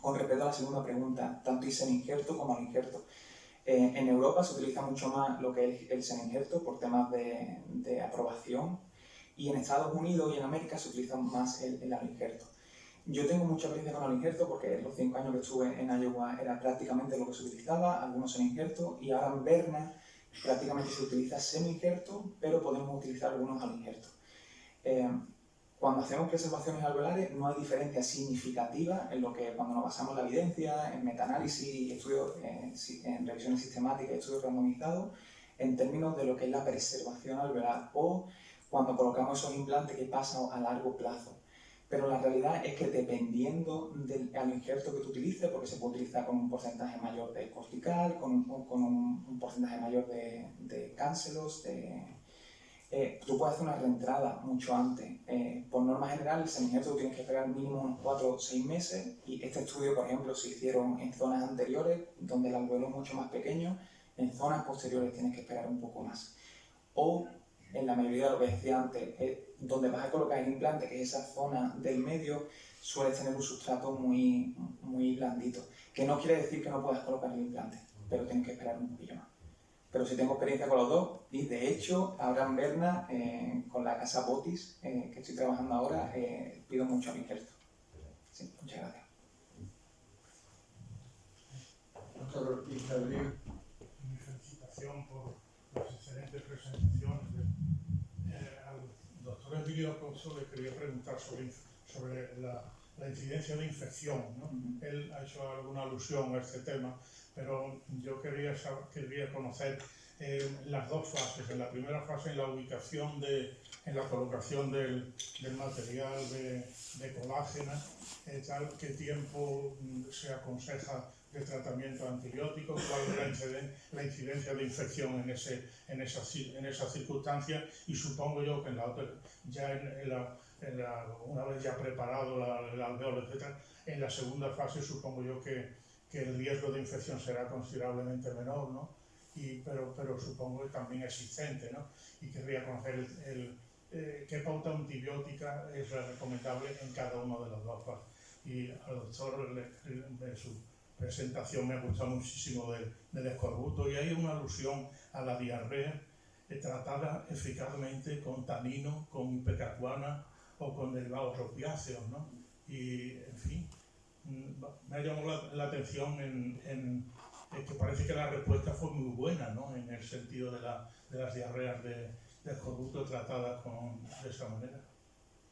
Con respecto a la segunda pregunta, tanto el semi-injerto como el injerto. En Europa se utiliza mucho más lo que es el semi-injerto por temas de aprobación y en Estados Unidos y en América se utiliza más el aloinjerto. Yo tengo mucha experiencia con el aloinjerto porque los 5 años que estuve en Iowa era prácticamente lo que se utilizaba, algunos semi-injertos, y ahora en Berna prácticamente se utiliza semi-injerto, pero podemos utilizar algunos aloinjertos. Cuando hacemos preservaciones alveolares no hay diferencia significativa en lo que cuando nos basamos en la evidencia, en metaanálisis y estudios, en revisiones sistemáticas y estudios randomizados, en términos de lo que es la preservación alveolar o cuando colocamos esos implantes que pasan a largo plazo. Pero la realidad es que dependiendo del injerto que tú utilices, porque se puede utilizar con un porcentaje mayor de cortical, con un porcentaje mayor de cánceros, tú puedes hacer una reentrada mucho antes. Por norma general, el semi-injerto tienes que esperar mínimo unos 4 o 6 meses y este estudio, por ejemplo, se hicieron en zonas anteriores donde el alveolo es mucho más pequeño, en zonas posteriores tienes que esperar un poco más. O en la mayoría de lo que decía antes, donde vas a colocar el implante, que es esa zona del medio, suele tener un sustrato muy, muy blandito, que no quiere decir que no puedas colocar el implante, pero tienes que esperar un poquillo más. Pero sí tengo experiencia con los dos y de hecho ahora en Berna, con la casa Botis, que estoy trabajando ahora, pido mucho injerto. Sí, muchas gracias. Doctor Ortiz Abril, mi felicitación por las excelentes presentaciones. Al doctor Emilio Couso le quería preguntar sobre la incidencia de infección, ¿no? Él ha hecho alguna alusión a este tema, pero yo quería conocer las dos fases. En la primera fase, en la ubicación, en la colocación del material de colágeno, ¿qué tiempo se aconseja de tratamiento antibiótico? ¿Cuál es la incidencia de infección en esas circunstancias? Y supongo yo que una vez ya preparado el alveolo, etc., en la segunda fase supongo yo que el riesgo de infección será considerablemente menor, ¿no? Pero supongo que también existente, ¿no? Y querría conocer qué pauta antibiótica es la recomendable en cada uno de los dos fases. Y al doctor, de su presentación me ha gustado muchísimo del escorbuto, y hay una alusión a la diarrea tratada eficazmente con tanino, con ipecacuana o con derivados opiáceos, ¿no? Y, en fin, me ha llamado la atención que parece que la respuesta fue muy buena, ¿no? En el sentido de las diarreas de escorbuto tratadas de esa manera.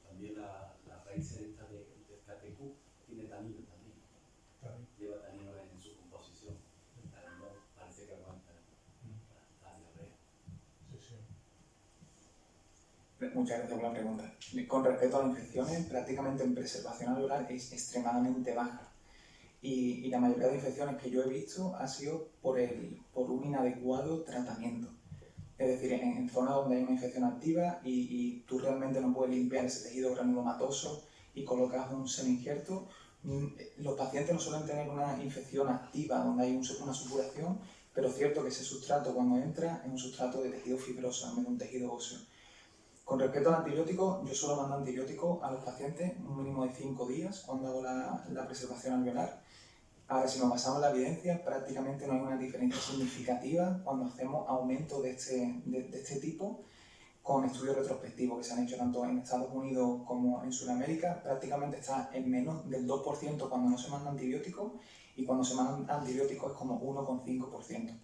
También la raíz esta del catecu tiene tanino también. Lleva tanino en su composición. El tanino parece que aguanta la diarrea. Sí, sí. Muchas gracias por la pregunta. Con respecto a las infecciones, prácticamente en preservación alveolar es extremadamente baja. Y la mayoría de infecciones que yo he visto ha sido por un inadecuado tratamiento. Es decir, en zonas donde hay una infección activa y tú realmente no puedes limpiar ese tejido granulomatoso y colocas un semi-injerto, los pacientes no suelen tener una infección activa donde hay una supuración pero es cierto que ese sustrato cuando entra es un sustrato de tejido fibroso en vez de un tejido óseo. Con respecto al antibiótico, yo solo mando antibiótico a los pacientes un mínimo de 5 días cuando hago la preservación alveolar. Ahora, si nos basamos en la evidencia, prácticamente no hay una diferencia significativa cuando hacemos aumento de este tipo con estudios retrospectivos que se han hecho tanto en Estados Unidos como en Sudamérica. Prácticamente está en menos del 2% cuando no se manda antibiótico, y cuando se manda antibiótico es como 1,5%.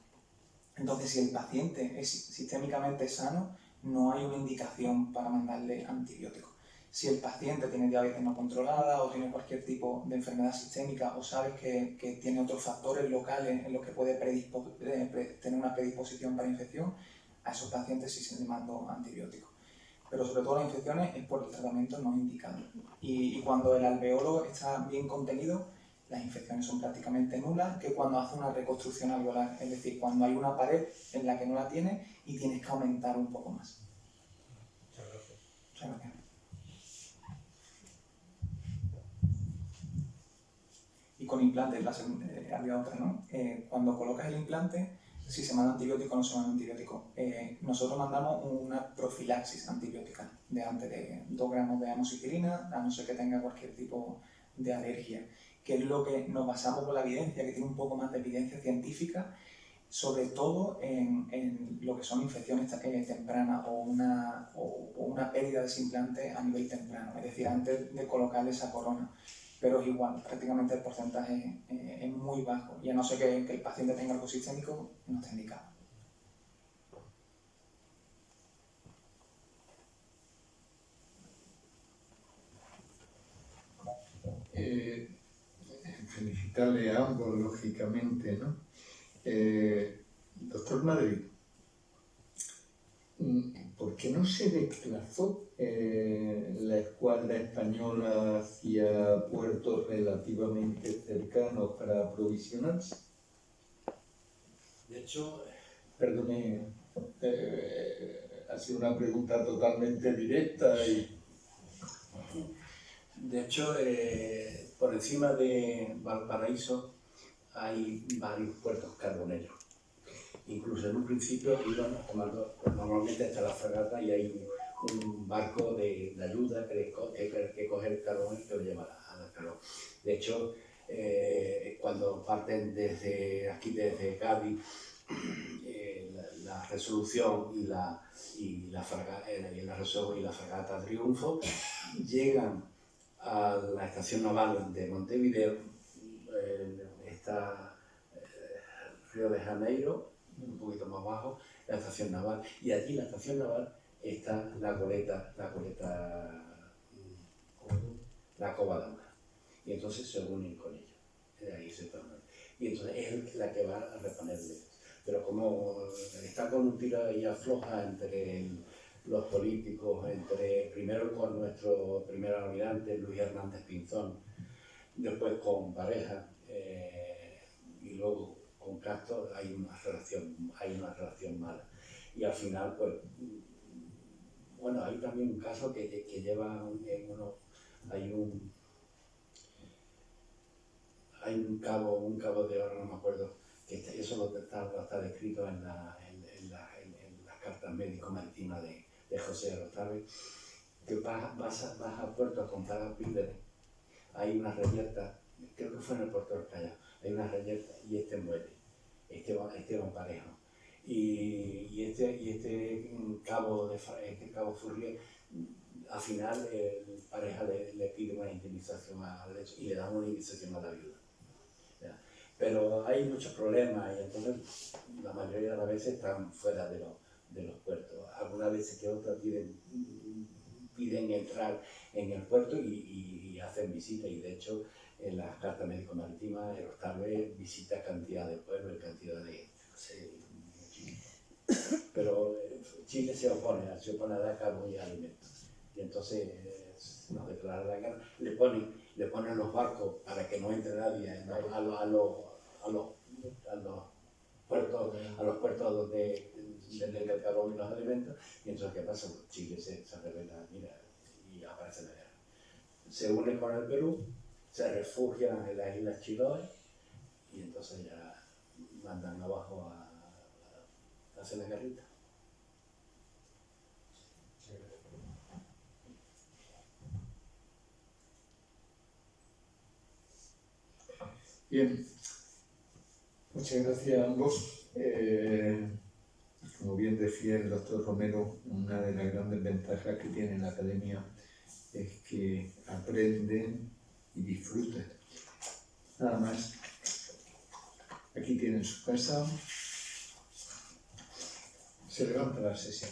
Entonces, si el paciente es sistémicamente sano, no hay una indicación para mandarle antibiótico. Si el paciente tiene diabetes no controlada o tiene cualquier tipo de enfermedad sistémica, o sabes que tiene otros factores locales en los que puede tener una predisposición para infección, a esos pacientes sí se les manda antibiótico. Pero sobre todo las infecciones es por el tratamiento no indicado. Y cuando el alveolo está bien contenido, las infecciones son prácticamente nulas, que cuando hace una reconstrucción alveolar, es decir, cuando hay una pared en la que no la tienes y tienes que aumentar un poco más. Muchas gracias. Muchas gracias. Y con implantes, había otra, ¿no? Cuando colocas el implante, si se manda antibiótico o no se manda antibiótico. Nosotros mandamos una profilaxis antibiótica de antes de 2 gramos de amoxicilina, a no ser que tenga cualquier tipo de alergia, que es lo que nos basamos por la evidencia, que tiene un poco más de evidencia científica, sobre todo en lo que son infecciones tempranas o una pérdida de ese implante a nivel temprano, es decir, antes de colocarle esa corona. Pero es igual, prácticamente el porcentaje es muy bajo, y a no ser que el paciente tenga algo sistémico, no está indicado. Felicitarle a ambos, lógicamente, ¿no? Doctor Madrid, ¿por qué no se desplazó la escuadra española hacia puertos relativamente cercanos para aprovisionarse? De hecho, Perdone, ha sido una pregunta totalmente directa y... De hecho, por encima de Valparaíso hay varios puertos carboneros. Incluso en un principio iban tomando, pues normalmente hasta la fragata, y hay un barco de ayuda que coge el carbón y que lo lleva a la carbón. De hecho, cuando parten desde aquí, desde Cádiz, la Resolución y la fragata Triunfo llegan a la estación naval de Montevideo, está Río de Janeiro, un poquito más abajo, la estación naval, y allí en la estación naval está la goleta, la Cova Dama, y entonces se unen con ella, ahí se tornan, y entonces es la que va a reponerle. Pero como está con un tira y afloja entre los políticos, primero con nuestro primer almirante Luis Hernández Pinzón, después con Pareja, y luego con Castro, hay una relación mala. Y al final, pues, bueno, hay también un caso que lleva hay un cabo de oro, no me acuerdo, que eso está descrito en las cartas médico-marítimas de José Arotave, que vas a puerto a comprar a víveres, hay una reyerta, creo que fue en el puerto del Callao, hay una reyerta y muere, Esteban Parejo. Y este cabo Furrier, al final Pareja le pide una indemnización al hecho y le da una indemnización a la viuda. Pero hay muchos problemas, y entonces la mayoría de las veces están fuera de los puertos. Algunas veces que otras piden entrar en el puerto y hacen visitas, y de hecho en las cartas médico-marítimas el Hostalbe visita cantidad de pueblos y cantidad de... No sé, pero Chile se opone a dar carbón y alimentos, y entonces nos declara la guerra, le ponen los barcos para que no entre nadie a los puertos donde venden el carbón y los alimentos. Y entonces, ¿qué pasa? Pues Chile se revela, mira, y aparece la guerra. Se une con el Perú, se refugian en las Islas Chiloé, y entonces ya mandan abajo a hacer la guerrita. Bien, muchas gracias a ambos. Como bien decía el doctor Romero, una de las grandes ventajas que tiene la academia es que aprenden y disfrutan. Nada más. Aquí tienen su casa. Se levanta la sesión.